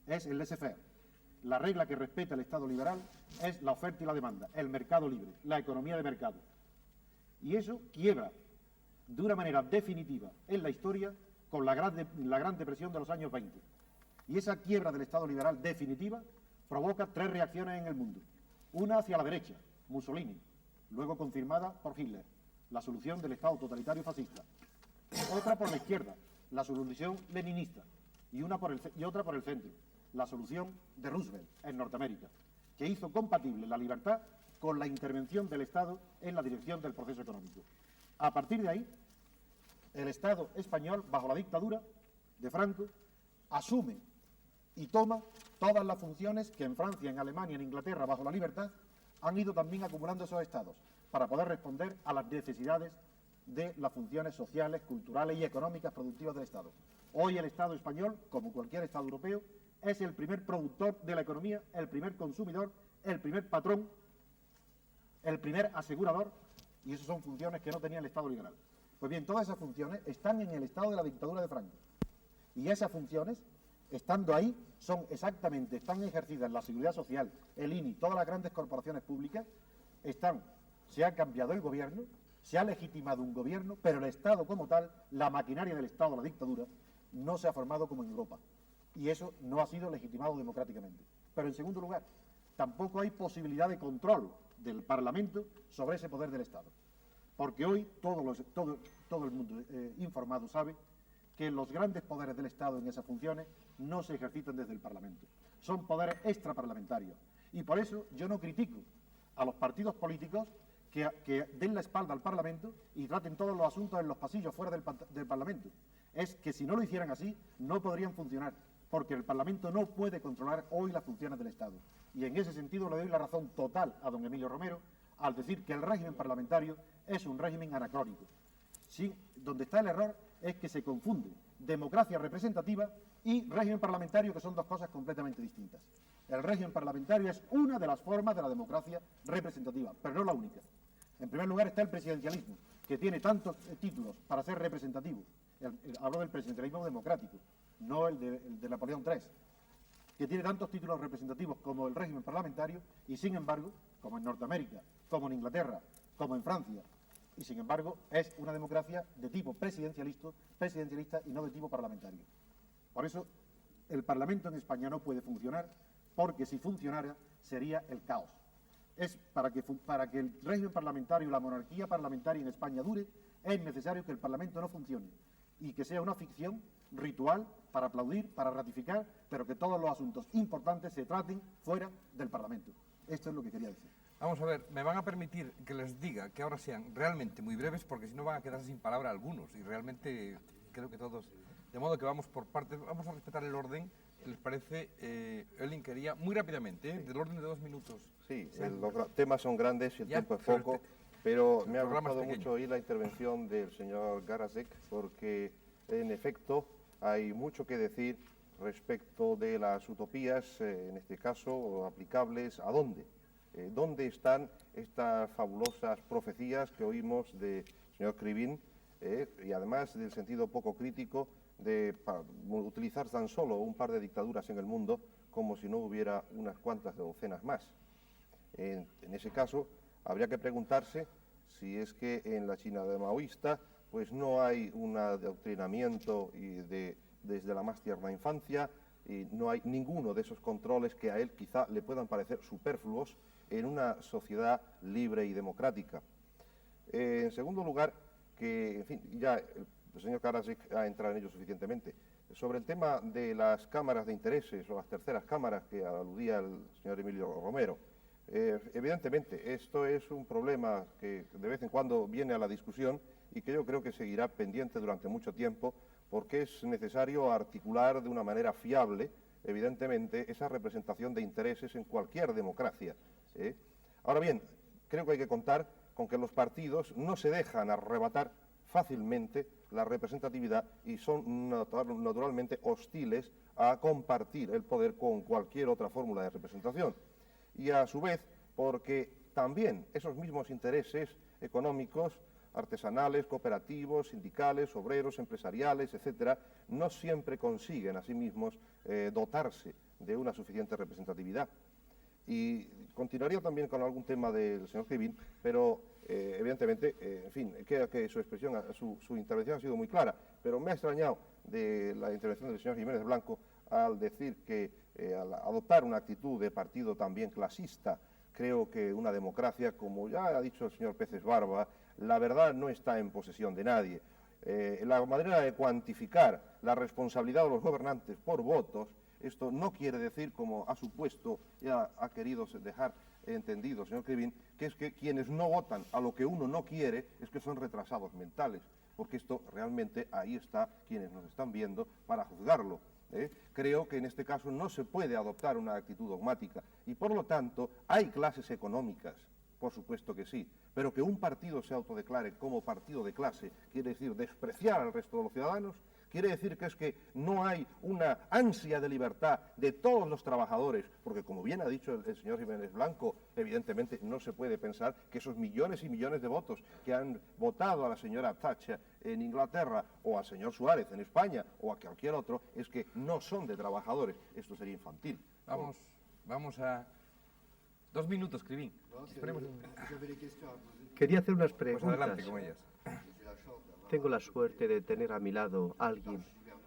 Es el laissez-faire. La regla que respeta el Estado liberal es la oferta y la demanda, el mercado libre, la economía de mercado. Y eso quiebra de una manera definitiva en la historia con la Gran Depresión de los años 20. Y esa quiebra del Estado liberal definitiva provoca 3 reacciones en el mundo. Una hacia la derecha, Mussolini, luego confirmada por Hitler, la solución del Estado totalitario fascista. Otra por la izquierda, la solución leninista, y otra por el centro, la solución de Roosevelt en Norteamérica, que hizo compatible la libertad con la intervención del Estado en la dirección del proceso económico. A partir de ahí, el Estado español, bajo la dictadura de Franco, asume y toma todas las funciones que en Francia, en Alemania, en Inglaterra, bajo la libertad, han ido también acumulando esos estados para poder responder a las necesidades de las funciones sociales, culturales y económicas productivas del Estado. Hoy el Estado español, como cualquier Estado europeo, es el primer productor de la economía, el primer consumidor, el primer patrón, el primer asegurador, y esas son funciones que no tenía el Estado liberal. Pues bien, todas esas funciones están en el Estado de la dictadura de Franco. Y esas funciones, estando ahí, están ejercidas en la Seguridad Social, el INI, todas las grandes corporaciones públicas, se ha cambiado el gobierno, se ha legitimado un gobierno, pero el Estado como tal, la maquinaria del Estado, la dictadura, no se ha formado como en Europa. Y eso no ha sido legitimado democráticamente. Pero en segundo lugar, tampoco hay posibilidad de control del Parlamento sobre ese poder del Estado. Porque hoy todo el mundo informado sabe que los grandes poderes del Estado en esas funciones no se ejercitan desde el Parlamento. Son poderes extraparlamentarios. Y por eso yo no critico a los partidos políticos que den la espalda al Parlamento y traten todos los asuntos en los pasillos fuera del Parlamento. Es que si no lo hicieran así, no podrían funcionar, porque el Parlamento no puede controlar hoy las funciones del Estado. Y en ese sentido le doy la razón total a don Emilio Romero al decir que el régimen parlamentario es un régimen anacrónico. Sí, donde está el error es que se confunde democracia representativa y régimen parlamentario, que son dos cosas completamente distintas. El régimen parlamentario es una de las formas de la democracia representativa, pero no la única. En primer lugar está el presidencialismo, que tiene tantos títulos para ser representativo. Hablo del presidencialismo democrático, no el de Napoleón III, que tiene tantos títulos representativos como el régimen parlamentario y, sin embargo, como en Norteamérica, como en Inglaterra, como en Francia, y sin embargo es una democracia de tipo presidencialista y no de tipo parlamentario. Por eso el Parlamento en España no puede funcionar, porque si funcionara sería el caos. Es para que el régimen parlamentario, la monarquía parlamentaria en España dure, es necesario que el Parlamento no funcione y que sea una ficción ritual para aplaudir, para ratificar, pero que todos los asuntos importantes se traten fuera del Parlamento. Esto es lo que quería decir. Vamos a ver, me van a permitir que les diga que ahora sean realmente muy breves, porque si no van a quedarse sin palabra algunos, y realmente creo que todos, de modo que vamos por partes, vamos a respetar el orden, ¿les parece? Elin quería, muy rápidamente, del orden de 2 minutos. Sí, los temas son grandes y el tiempo es poco, pero me ha gustado mucho oír la intervención del señor Garasek, porque en efecto hay mucho que decir respecto de las utopías, en este caso aplicables a dónde. ¿Dónde están estas fabulosas profecías que oímos del señor Krivine y además del sentido poco crítico de utilizar tan solo un par de dictaduras en el mundo como si no hubiera unas cuantas docenas más? En ese caso, habría que preguntarse si es que en la China maoísta pues no hay un adoctrinamiento desde la más tierna infancia, y no hay ninguno de esos controles que a él quizá le puedan parecer superfluos en una sociedad libre y democrática. En segundo lugar, que, en fin, ya el señor Karasik ha entrado en ello suficientemente. Sobre el tema de las cámaras de intereses o las terceras cámaras que aludía el señor Emilio Romero, evidentemente esto es un problema que de vez en cuando viene a la discusión y que yo creo que seguirá pendiente durante mucho tiempo, porque es necesario articular de una manera fiable, evidentemente, esa representación de intereses en cualquier democracia. Ahora bien, creo que hay que contar con que los partidos no se dejan arrebatar fácilmente la representatividad y son naturalmente hostiles a compartir el poder con cualquier otra fórmula de representación. Y a su vez, porque también esos mismos intereses económicos, artesanales, cooperativos, sindicales, obreros, empresariales, etcétera, no siempre consiguen a sí mismos dotarse de una suficiente representatividad. Y continuaría también con algún tema del señor Krivine, pero evidentemente, en fin, queda que su expresión, su intervención ha sido muy clara, pero me ha extrañado de la intervención del señor Jiménez Blanco al decir que al adoptar una actitud de partido también clasista, creo que una democracia, como ya ha dicho el señor Peces Barba, la verdad no está en posesión de nadie. La manera de cuantificar la responsabilidad de los gobernantes por votos, esto no quiere decir, como ha supuesto, ya ha querido dejar entendido el señor Krivine, que es que quienes no votan a lo que uno no quiere es que son retrasados mentales, porque esto realmente ahí está quienes nos están viendo para juzgarlo. Creo que en este caso no se puede adoptar una actitud dogmática y por lo tanto hay clases económicas Por supuesto que sí, pero que un partido se autodeclare como partido de clase quiere decir despreciar al resto de los ciudadanos, quiere decir que es que no hay una ansia de libertad de todos los trabajadores, porque como bien ha dicho el señor Jiménez Blanco, evidentemente no se puede pensar que esos millones y millones de votos que han votado a la señora Thatcher en Inglaterra o al señor Suárez en España o a cualquier otro, es que no son de trabajadores. Esto sería infantil. Vamos a... 2 minutos, Crivín. Quería hacer unas Pues preguntas. adelante con ellas. Tengo la suerte de tener a mi lado a alguien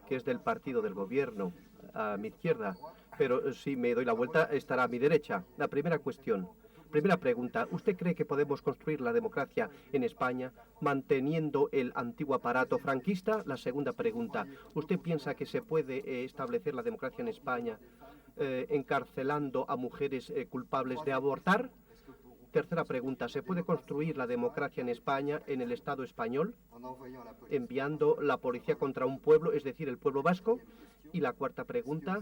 que es del partido del gobierno, a mi izquierda, pero si me doy la vuelta estará a mi derecha. La primera cuestión, primera pregunta, ¿usted cree que podemos construir la democracia en España manteniendo el antiguo aparato franquista? La segunda pregunta, ¿usted piensa que se puede establecer la democracia en España encarcelando a mujeres culpables de abortar? Tercera pregunta, ¿se puede construir la democracia en España en el Estado español, enviando la policía contra un pueblo, es decir, el pueblo vasco? Y la cuarta pregunta,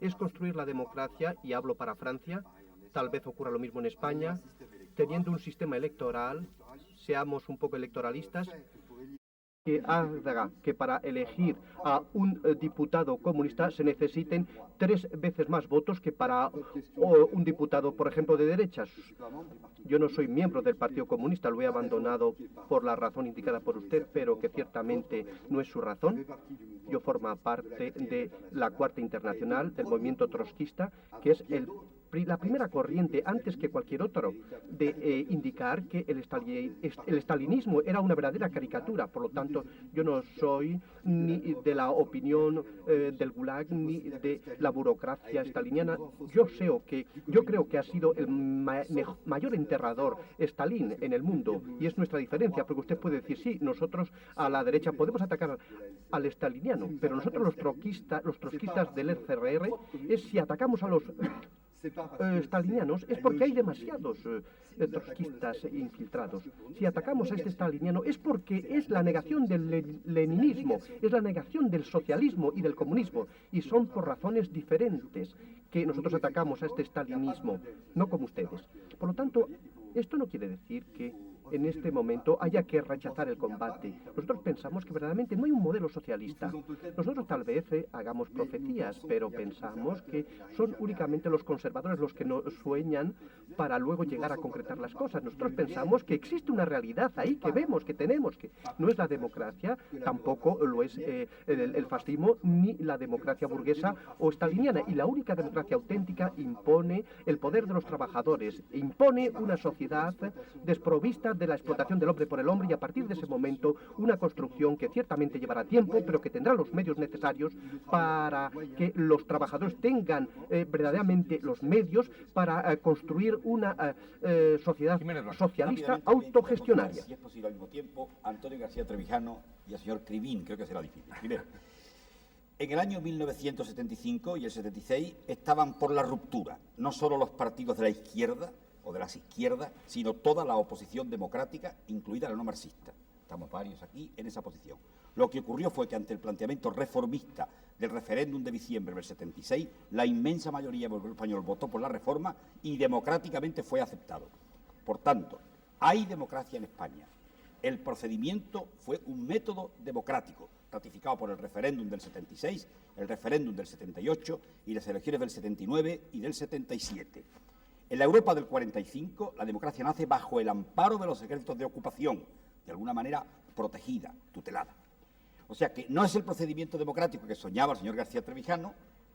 ¿es construir la democracia, y hablo para Francia, tal vez ocurra lo mismo en España, teniendo un sistema electoral, seamos un poco electoralistas, que haga que para elegir a un diputado comunista se necesiten 3 veces más votos que para un diputado, por ejemplo, de derechas? Yo no soy miembro del Partido Comunista, lo he abandonado por la razón indicada por usted, pero que ciertamente no es su razón. Yo formo parte de la Cuarta Internacional, del movimiento trotskista, que es la primera corriente, antes que cualquier otro, de indicar que el stalinismo era una verdadera caricatura. Por lo tanto, yo no soy ni de la opinión del Gulag ni de la burocracia staliniana. Yo creo que ha sido el mayor enterrador Stalin en el mundo, y es nuestra diferencia, porque usted puede decir, sí, nosotros a la derecha podemos atacar al staliniano, pero nosotros los trotskistas del RCR, es si atacamos a los stalinianos es porque hay demasiados trotskistas infiltrados. Si atacamos a este staliniano es porque es la negación del leninismo, es la negación del socialismo y del comunismo, y son por razones diferentes que nosotros atacamos a este stalinismo, no como ustedes. Por lo tanto, esto no quiere decir que en este momento haya que rechazar el combate. Nosotros pensamos que verdaderamente no hay un modelo socialista. Nosotros tal vez hagamos profecías, pero pensamos que son únicamente los conservadores los que nos sueñan para luego llegar a concretar las cosas. Nosotros pensamos que existe una realidad ahí que vemos, que tenemos, que no es la democracia, tampoco lo es el fascismo, ni la democracia burguesa o staliniana. Y la única democracia auténtica impone el poder de los trabajadores, impone una sociedad desprovista de la explotación del hombre por el hombre, y a partir de ese momento una construcción que ciertamente llevará tiempo, pero que tendrá los medios necesarios para que los trabajadores tengan verdaderamente los medios para construir una sociedad socialista autogestionaria. Si es posible al mismo tiempo, Antonio García Trevijano y al señor Crivín, creo que será difícil. Primero, en el año 1975 y el 76 estaban por la ruptura, no solo los partidos de la izquierda o de las izquierdas, sino toda la oposición democrática, incluida la no marxista. Estamos varios aquí en esa posición. Lo que ocurrió fue que ante el planteamiento reformista del referéndum de diciembre del 76, la inmensa mayoría del pueblo español votó por la reforma y democráticamente fue aceptado. Por tanto, hay democracia en España. El procedimiento fue un método democrático, ratificado por el referéndum del 76, el referéndum del 78 y las elecciones del 79 y del 77. En la Europa del 45, la democracia nace bajo el amparo de los ejércitos de ocupación, de alguna manera protegida, tutelada. O sea que no es el procedimiento democrático que soñaba el señor García Trevijano.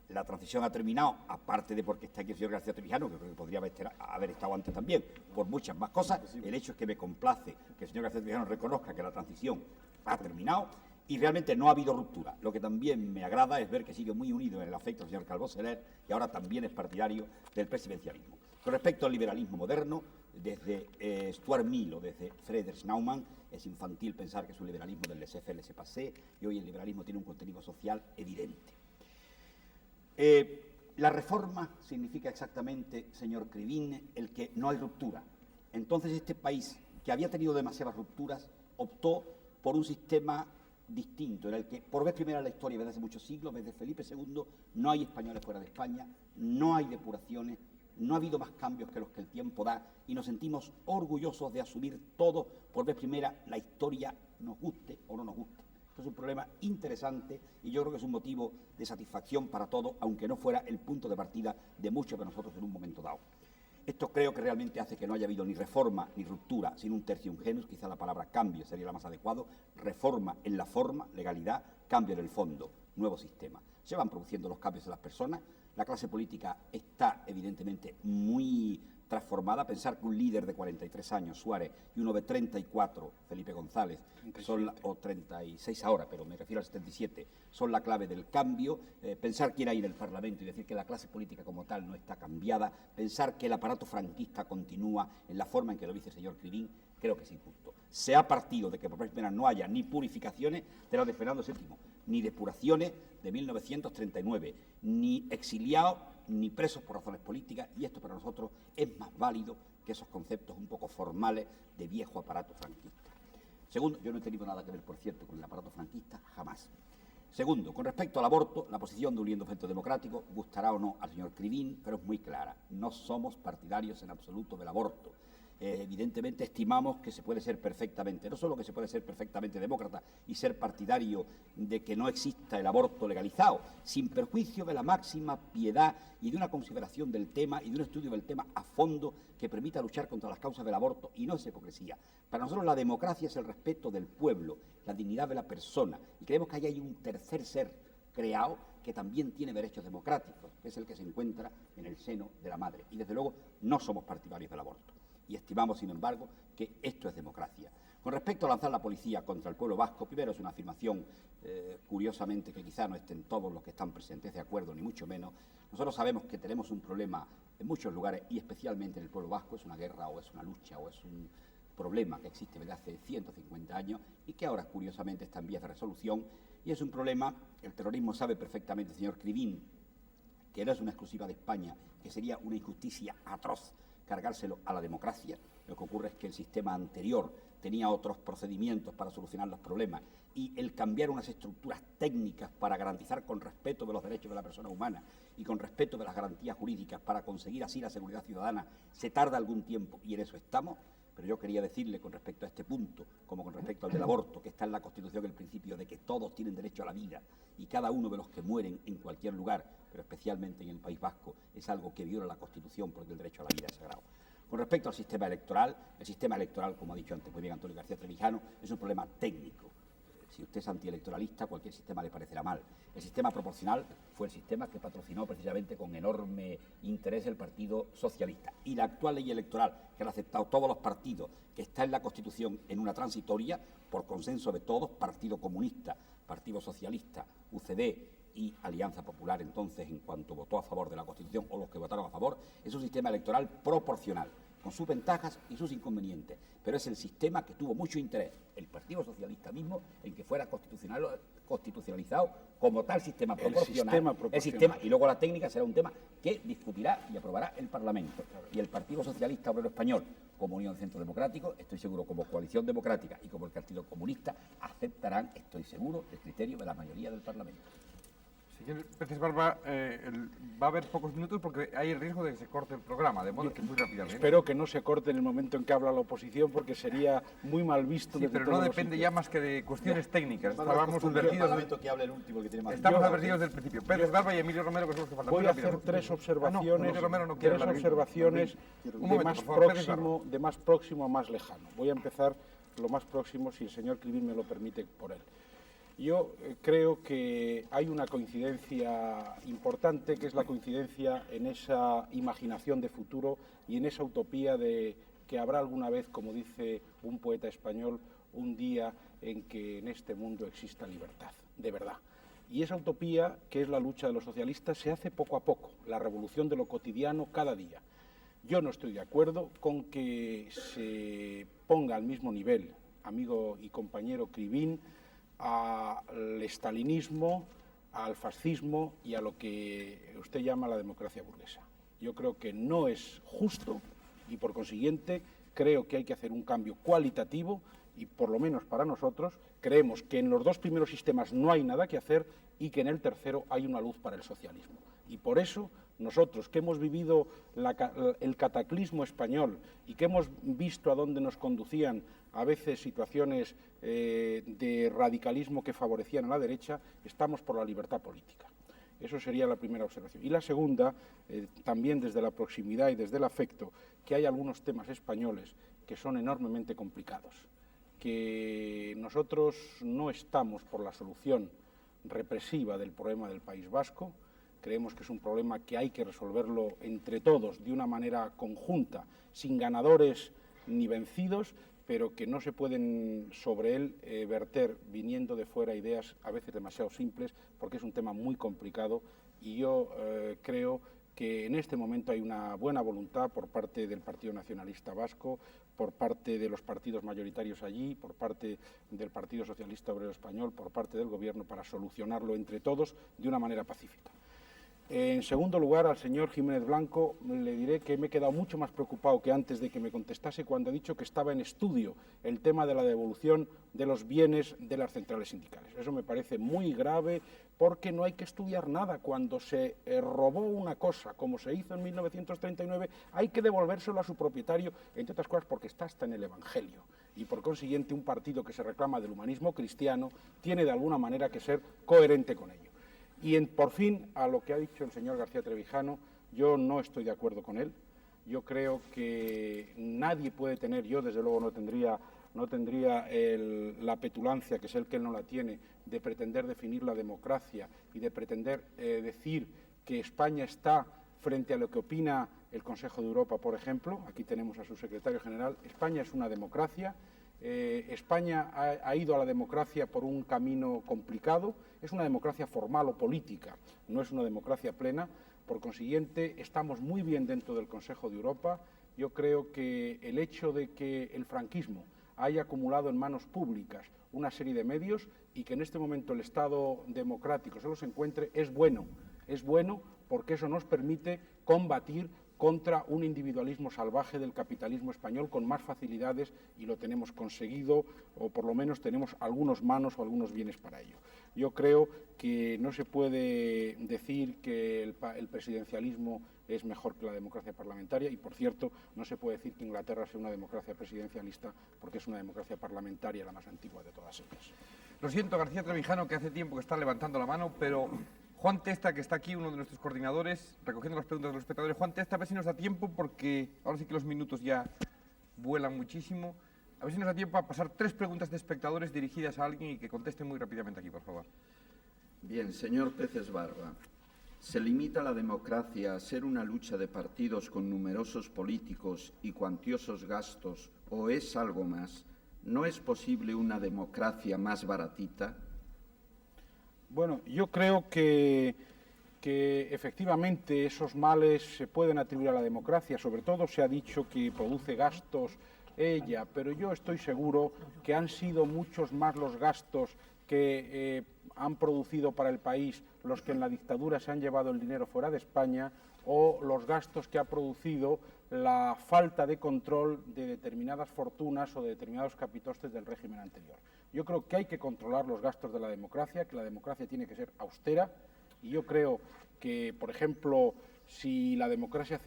La transición ha terminado, aparte de porque está aquí el señor García Trevijano, que creo que podría haber estado antes también, por muchas más cosas. El hecho es que me complace que el señor García Trevijano reconozca que la transición ha terminado y realmente no ha habido ruptura. Lo que también me agrada es ver que sigue muy unido en el afecto al señor Calvo Soler y ahora también es partidario del presidencialismo. Con respecto al liberalismo moderno, desde Stuart Mill o desde Friedrich Naumann, es infantil pensar que es un liberalismo del laissez-faire, laissez-passer, y hoy el liberalismo tiene un contenido social evidente. La reforma significa exactamente, señor Crivín, el que no hay ruptura. Entonces este país, que había tenido demasiadas rupturas, optó por un sistema distinto, en el que por vez primera en la historia, desde hace muchos siglos, desde Felipe II, no hay españoles fuera de España, no hay depuraciones, No ha habido más cambios que los que el tiempo da y nos sentimos orgullosos de asumir todo por vez primera, la historia nos guste o no nos guste. Esto es un problema interesante y yo creo que es un motivo de satisfacción para todos, aunque no fuera el punto de partida de muchos de nosotros en un momento dado. Esto creo que realmente hace que no haya habido ni reforma ni ruptura, sino un tertium genus, quizá la palabra cambio sería la más adecuada, reforma en la forma, legalidad, cambio en el fondo, nuevo sistema. Se van produciendo los cambios en las personas, la clase política está evidentemente muy transformada. Pensar que un líder de 43 años, Suárez, y uno de 34, Felipe González, o 36 ahora, pero me refiero al 77, son la clave del cambio. Pensar quién hay en el Parlamento y decir que la clase política como tal no está cambiada. Pensar que el aparato franquista continúa en la forma en que lo dice el señor Crivín, creo que es injusto. Se ha partido de que por primera no haya ni purificaciones de los de Fernando VII, ni depuraciones de 1939, ni exiliados, ni presos por razones políticas, y esto para nosotros es más válido que esos conceptos un poco formales de viejo aparato franquista. Segundo, yo no he tenido nada que ver, por cierto, con el aparato franquista, jamás. Segundo, con respecto al aborto, la posición de Uniendo Centro Democrático, gustará o no al señor Crivín, pero es muy clara. No somos partidarios en absoluto del aborto. Evidentemente estimamos que se puede ser perfectamente, no solo que se puede ser perfectamente demócrata y ser partidario de que no exista el aborto legalizado, sin perjuicio de la máxima piedad y de una consideración del tema y de un estudio del tema a fondo que permita luchar contra las causas del aborto, y no es hipocresía. Para nosotros la democracia es el respeto del pueblo, la dignidad de la persona, y creemos que ahí hay un tercer ser creado que también tiene derechos democráticos, que es el que se encuentra en el seno de la madre. Y desde luego no somos partidarios del aborto. Y estimamos, sin embargo, que esto es democracia. Con respecto a lanzar la policía contra el pueblo vasco, primero es una afirmación, curiosamente, que quizá no estén todos los que están presentes de acuerdo, ni mucho menos. Nosotros sabemos que tenemos un problema en muchos lugares, y especialmente en el pueblo vasco, es una guerra o es una lucha o es un problema que existe desde hace 150 años y que ahora, curiosamente, está en vías de resolución. Y es un problema, el terrorismo sabe perfectamente, señor Crivín, que no es una exclusiva de España, que sería una injusticia atroz cargárselo a la democracia. Lo que ocurre es que el sistema anterior tenía otros procedimientos para solucionar los problemas, y el cambiar unas estructuras técnicas para garantizar con respeto de los derechos de la persona humana y con respeto de las garantías jurídicas para conseguir así la seguridad ciudadana se tarda algún tiempo, y en eso estamos. Pero yo quería decirle con respecto a este punto, como con respecto al del aborto, que está en la Constitución el principio de que todos tienen derecho a la vida, y cada uno de los que mueren en cualquier lugar, pero especialmente en el País Vasco, es algo que viola la Constitución, porque el derecho a la vida es sagrado. Con respecto al sistema electoral, el sistema electoral, como ha dicho antes muy bien Antonio García Trevijano, es un problema técnico. Si usted es antielectoralista, cualquier sistema le parecerá mal. El sistema proporcional fue el sistema que patrocinó precisamente con enorme interés el Partido Socialista. Y la actual ley electoral, que han aceptado todos los partidos, que está en la Constitución en una transitoria, por consenso de todos, Partido Comunista, Partido Socialista, UCD y Alianza Popular, entonces, en cuanto votó a favor de la Constitución, o los que votaron a favor, es un sistema electoral proporcional, con sus ventajas y sus inconvenientes, pero es el sistema que tuvo mucho interés el Partido Socialista mismo en que fuera constitucionalizado como tal sistema proporcional. El sistema, y luego la técnica será un tema que discutirá y aprobará el Parlamento. Y el Partido Socialista Obrero Español, como Unión Centro Democrático, estoy seguro, como Coalición Democrática y como el Partido Comunista, aceptarán, estoy seguro, el criterio de la mayoría del Parlamento. Señor Pérez Barba, va a haber pocos minutos porque hay el riesgo de que se corte el programa, de modo que muy rápidamente. Espero que no se corte en el momento en que habla la oposición, porque sería muy mal visto. Sí, pero no depende ya más que de cuestiones técnicas. Estábamos advertidos. Que hable el último, que tiene más. Estamos advertidos del principio. Pérez Barba y Emilio Romero, que son los que faltan. Voy a hacer tres observaciones, de más próximo a más lejano. Voy a empezar lo más próximo, si el señor Crivín me lo permite, por él. Yo creo que hay una coincidencia importante, que es la coincidencia en esa imaginación de futuro y en esa utopía de que habrá alguna vez, como dice un poeta español, un día en que en este mundo exista libertad, de verdad. Y esa utopía, que es la lucha de los socialistas, se hace poco a poco, la revolución de lo cotidiano cada día. Yo no estoy de acuerdo con que se ponga al mismo nivel, amigo y compañero Crivín, al estalinismo, al fascismo y a lo que usted llama la democracia burguesa. Yo creo que no es justo y, por consiguiente, creo que hay que hacer un cambio cualitativo y, por lo menos para nosotros, creemos que en los dos primeros sistemas no hay nada que hacer y que en el tercero hay una luz para el socialismo. Y por eso nosotros, que hemos vivido el cataclismo español y que hemos visto a dónde nos conducían a veces situaciones de radicalismo que favorecían a la derecha, estamos por la libertad política. Eso sería la primera observación. Y la segunda, también desde la proximidad y desde el afecto, que hay algunos temas españoles que son enormemente complicados, que nosotros no estamos por la solución represiva del problema del País Vasco. Creemos que es un problema que hay que resolverlo entre todos, de una manera conjunta, sin ganadores ni vencidos, pero que no se pueden sobre él verter, viniendo de fuera, ideas a veces demasiado simples, porque es un tema muy complicado, y yo creo que en este momento hay una buena voluntad por parte del Partido Nacionalista Vasco, por parte de los partidos mayoritarios allí, por parte del Partido Socialista Obrero Español, por parte del Gobierno, para solucionarlo entre todos de una manera pacífica. En segundo lugar, al señor Jiménez Blanco le diré que me he quedado mucho más preocupado que antes de que me contestase cuando he dicho que estaba en estudio el tema de la devolución de los bienes de las centrales sindicales. Eso me parece muy grave, porque no hay que estudiar nada. Cuando se robó una cosa, como se hizo en 1939, hay que devolvérselo a su propietario, entre otras cosas porque está hasta en el Evangelio. Y por consiguiente, un partido que se reclama del humanismo cristiano tiene de alguna manera que ser coherente con ello. Y por fin, a lo que ha dicho el señor García Trevijano, yo no estoy de acuerdo con él. Yo creo que nadie puede tener, yo desde luego no tendría la petulancia, que es el que él no la tiene, de pretender definir la democracia y de pretender decir que España está frente a lo que opina el Consejo de Europa, por ejemplo. Aquí tenemos a su secretario general. España es una democracia. España ha ido a la democracia por un camino complicado. Es una democracia formal o política, no es una democracia plena. Por consiguiente, estamos muy bien dentro del Consejo de Europa. Yo creo que el hecho de que el franquismo haya acumulado en manos públicas una serie de medios y que en este momento el Estado democrático se los encuentre es bueno porque eso nos permite combatir contra un individualismo salvaje del capitalismo español con más facilidades, y lo tenemos conseguido, o por lo menos tenemos algunos manos o algunos bienes para ello. Yo creo que no se puede decir que el presidencialismo es mejor que la democracia parlamentaria, y por cierto, no se puede decir que Inglaterra sea una democracia presidencialista, porque es una democracia parlamentaria la más antigua de todas ellas. Lo siento, García Trevijano, que hace tiempo que está levantando la mano, pero Juan Testa, que está aquí, uno de nuestros coordinadores, recogiendo las preguntas de los espectadores. Juan Testa, a ver si nos da tiempo, porque ahora sí que los minutos ya vuelan muchísimo. A ver si nos da tiempo a pasar 3 preguntas de espectadores dirigidas a alguien y que conteste muy rápidamente aquí, por favor. Bien, señor Peces Barba, ¿se limita la democracia a ser una lucha de partidos con numerosos políticos y cuantiosos gastos, o es algo más? ¿No es posible una democracia más baratita? Bueno, yo creo que efectivamente esos males se pueden atribuir a la democracia. Sobre todo se ha dicho que produce gastos ella, pero yo estoy seguro que han sido muchos más los gastos que han producido para el país los que en la dictadura se han llevado el dinero fuera de España, o los gastos que ha producido la falta de control de determinadas fortunas o de determinados capitostes del régimen anterior. Yo creo que hay que controlar los gastos de la democracia, que la democracia tiene que ser austera, y yo creo que, por ejemplo, si la democracia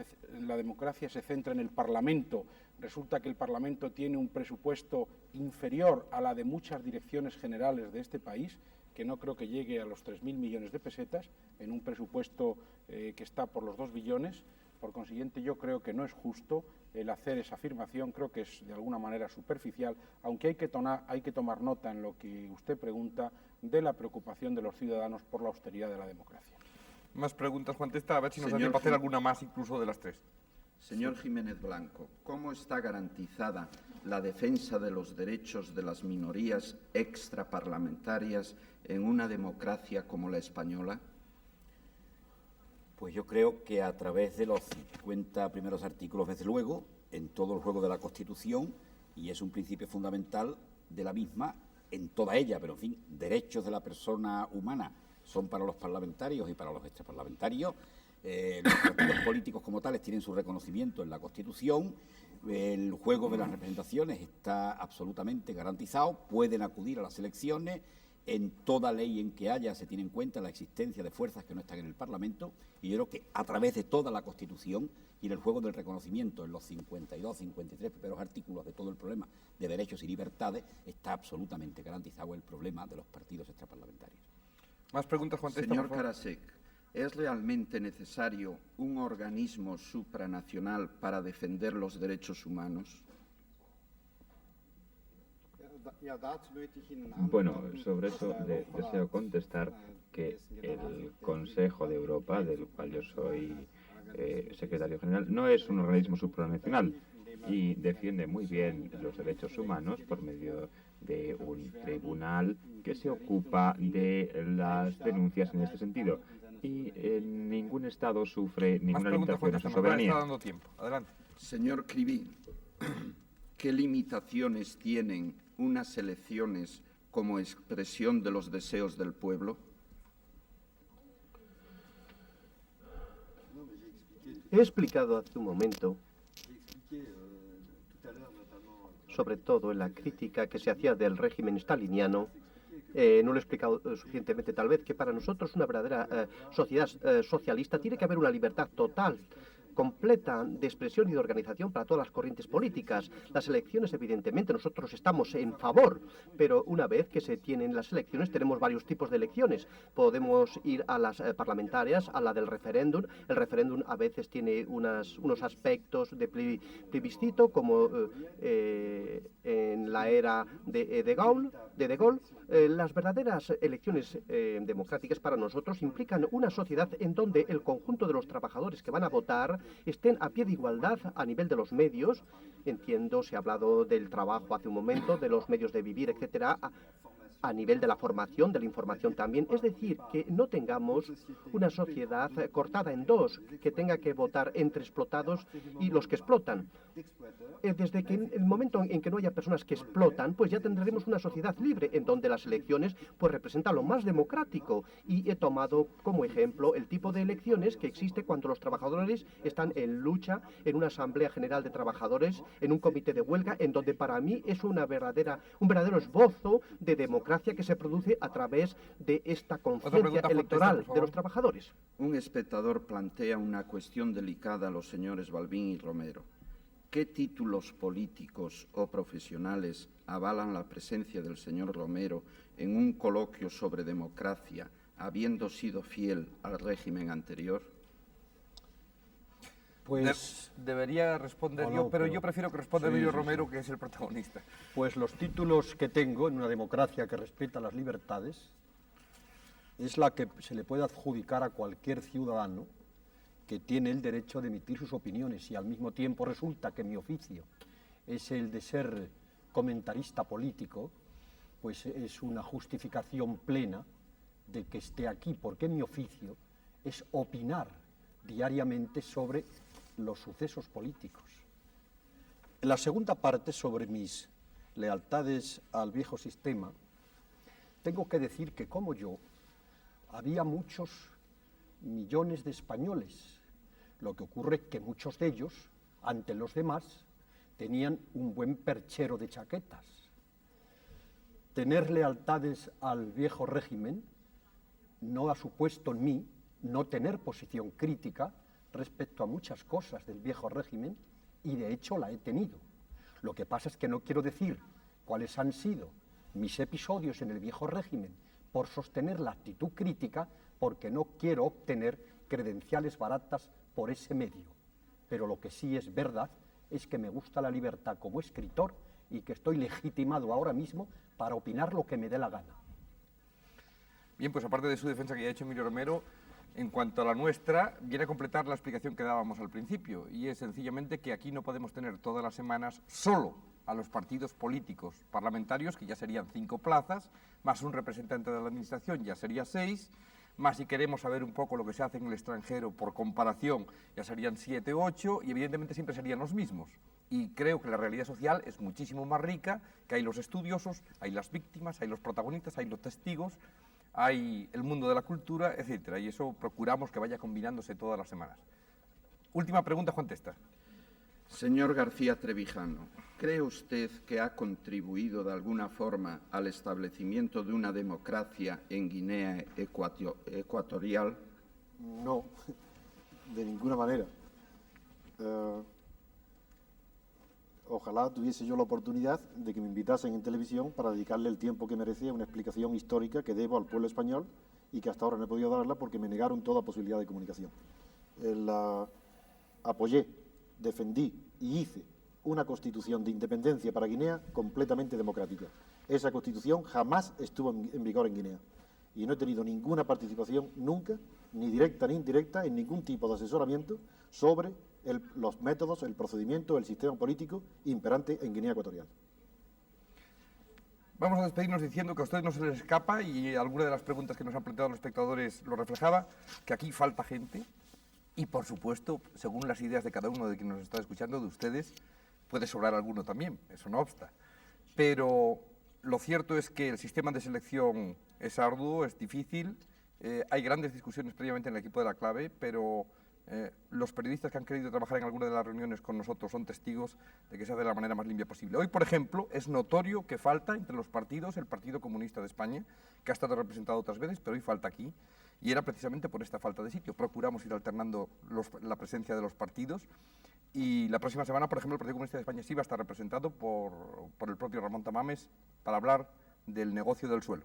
se centra en el Parlamento, resulta que el Parlamento tiene un presupuesto inferior a la de muchas direcciones generales de este país, que no creo que llegue a los 3.000 millones de pesetas, en un presupuesto que está por los 2 billones. Por consiguiente, yo creo que no es justo el hacer esa afirmación, creo que es de alguna manera superficial, aunque hay que tomar nota en lo que usted pregunta de la preocupación de los ciudadanos por la austeridad de la democracia. Más preguntas, Juan Testa, a ver si nos da tiempo a hacer alguna más incluso de las 3. Señor Jiménez Blanco, ¿cómo está garantizada la defensa de los derechos de las minorías extraparlamentarias en una democracia como la española? Pues yo creo que a través de los 50 primeros artículos, desde luego, en todo el juego de la Constitución, y es un principio fundamental de la misma en toda ella, pero en fin, derechos de la persona humana son para los parlamentarios y para los extraparlamentarios. Los partidos políticos como tales tienen su reconocimiento en la Constitución. El juego de las representaciones está absolutamente garantizado, pueden acudir a las elecciones En toda ley en que haya se tiene en cuenta la existencia de fuerzas que no están en el Parlamento, y yo creo que a través de toda la Constitución y en el juego del reconocimiento en los 52, 53 primeros artículos de todo el problema de derechos y libertades está absolutamente garantizado el problema de los partidos extraparlamentarios. Más preguntas, Juan Testa, Señor por favor. Karasek, ¿es realmente necesario un organismo supranacional para defender los derechos humanos? Bueno, sobre eso deseo contestar que el Consejo de Europa, del cual yo soy secretario general, no es un organismo supranacional y defiende muy bien los derechos humanos por medio de un tribunal que se ocupa de las denuncias en este sentido. Y ningún Estado sufre ninguna limitación a su soberanía. Está dando tiempo. Adelante. Señor Cribi, ¿qué limitaciones tienen unas elecciones como expresión de los deseos del pueblo? He explicado hace un momento, sobre todo en la crítica que se hacía del régimen staliniano, no lo he explicado suficientemente tal vez, que para nosotros una verdadera sociedad socialista tiene que haber una libertad total, completa de expresión y de organización para todas las corrientes políticas. Las elecciones, evidentemente, nosotros estamos en favor, pero una vez que se tienen las elecciones, tenemos varios tipos de elecciones. Podemos ir a las parlamentarias, a la del referéndum. El referéndum a veces tiene unos aspectos de plebiscito, como en la era de De Gaulle. Las verdaderas elecciones democráticas para nosotros implican una sociedad en donde el conjunto de los trabajadores que van a votar estén a pie de igualdad a nivel de los medios. Entiendo, se ha hablado del trabajo hace un momento, de los medios de vivir, etcétera, a nivel de la formación, de la información también. Es decir, que no tengamos una sociedad cortada en dos, que tenga que votar entre explotados y los que explotan. Desde que en el momento en que no haya personas que explotan, pues ya tendremos una sociedad libre, en donde las elecciones pues representan lo más democrático. Y he tomado como ejemplo el tipo de elecciones que existe cuando los trabajadores están en lucha en una asamblea general de trabajadores, en un comité de huelga, en donde para mí es un verdadero esbozo de democracia que se produce a través de esta conciencia electoral de los trabajadores. Un espectador plantea una cuestión delicada a los señores Balbín y Romero. ¿Qué títulos políticos o profesionales avalan la presencia del señor Romero en un coloquio sobre democracia, habiendo sido fiel al régimen anterior? Pues debería responder yo, pero yo prefiero que responda Emilio Romero, que es el protagonista. Pues los títulos que tengo en una democracia que respeta las libertades es la que se le puede adjudicar a cualquier ciudadano que tiene el derecho de emitir sus opiniones, y al mismo tiempo resulta que mi oficio es el de ser comentarista político, pues es una justificación plena de que esté aquí, porque mi oficio es opinar diariamente sobre los sucesos políticos. En la segunda parte, sobre mis lealtades al viejo sistema, tengo que decir que, como yo, había muchos millones de españoles. Lo que ocurre es que muchos de ellos, ante los demás, tenían un buen perchero de chaquetas. Tener lealtades al viejo régimen no ha supuesto en mí no tener posición crítica respecto a muchas cosas del viejo régimen, y de hecho la he tenido. Lo que pasa es que no quiero decir cuáles han sido mis episodios en el viejo régimen por sostener la actitud crítica, porque no quiero obtener credenciales baratas por ese medio. Pero lo que sí es verdad es que me gusta la libertad como escritor y que estoy legitimado ahora mismo para opinar lo que me dé la gana. Bien, pues aparte de su defensa que ya ha hecho Emilio Romero, en cuanto a la nuestra, viene a completar la explicación que dábamos al principio, y es sencillamente que aquí no podemos tener todas las semanas solo a los partidos políticos parlamentarios, que ya serían 5 plazas, más un representante de la Administración, ya sería 6, más si queremos saber un poco lo que se hace en el extranjero por comparación, ya serían 7 o 8, y evidentemente siempre serían los mismos. Y creo que la realidad social es muchísimo más rica, que hay los estudiosos, hay las víctimas, hay los protagonistas, hay los testigos, hay el mundo de la cultura, etcétera, y eso procuramos que vaya combinándose todas las semanas. Última pregunta, Juan Testa. Señor García Trevijano, ¿cree usted que ha contribuido de alguna forma al establecimiento de una democracia en Guinea Ecuatorial? No, de ninguna manera. Ojalá tuviese yo la oportunidad de que me invitasen en televisión para dedicarle el tiempo que merecía a una explicación histórica que debo al pueblo español y que hasta ahora no he podido darla porque me negaron toda posibilidad de comunicación. Apoyé, defendí y hice una constitución de independencia para Guinea completamente democrática. Esa constitución jamás estuvo en vigor en Guinea y no he tenido ninguna participación nunca, ni directa ni indirecta, en ningún tipo de asesoramiento sobre los métodos, el procedimiento, el sistema político imperante en Guinea Ecuatorial. Vamos a despedirnos diciendo que a ustedes no se les escapa, y alguna de las preguntas que nos han planteado los espectadores lo reflejaba, que aquí falta gente y, por supuesto, según las ideas de cada uno de quienes nos está escuchando, de ustedes, puede sobrar alguno también, eso no obsta. Pero lo cierto es que el sistema de selección es arduo, es difícil, hay grandes discusiones previamente en el equipo de la clave, pero los periodistas que han querido trabajar en alguna de las reuniones con nosotros son testigos de que se hace de la manera más limpia posible. Hoy, por ejemplo, es notorio que falta entre los partidos el Partido Comunista de España, que ha estado representado otras veces, pero hoy falta aquí, y era precisamente por esta falta de sitio. Procuramos ir alternando la presencia de los partidos, y la próxima semana, por ejemplo, el Partido Comunista de España sí va a estar representado por el propio Ramón Tamames para hablar del negocio del suelo.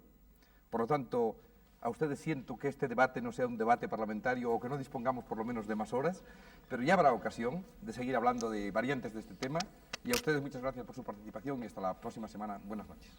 Por lo tanto, a ustedes siento que este debate no sea un debate parlamentario o que no dispongamos por lo menos de más horas, pero ya habrá ocasión de seguir hablando de variantes de este tema, y a ustedes muchas gracias por su participación y hasta la próxima semana. Buenas noches.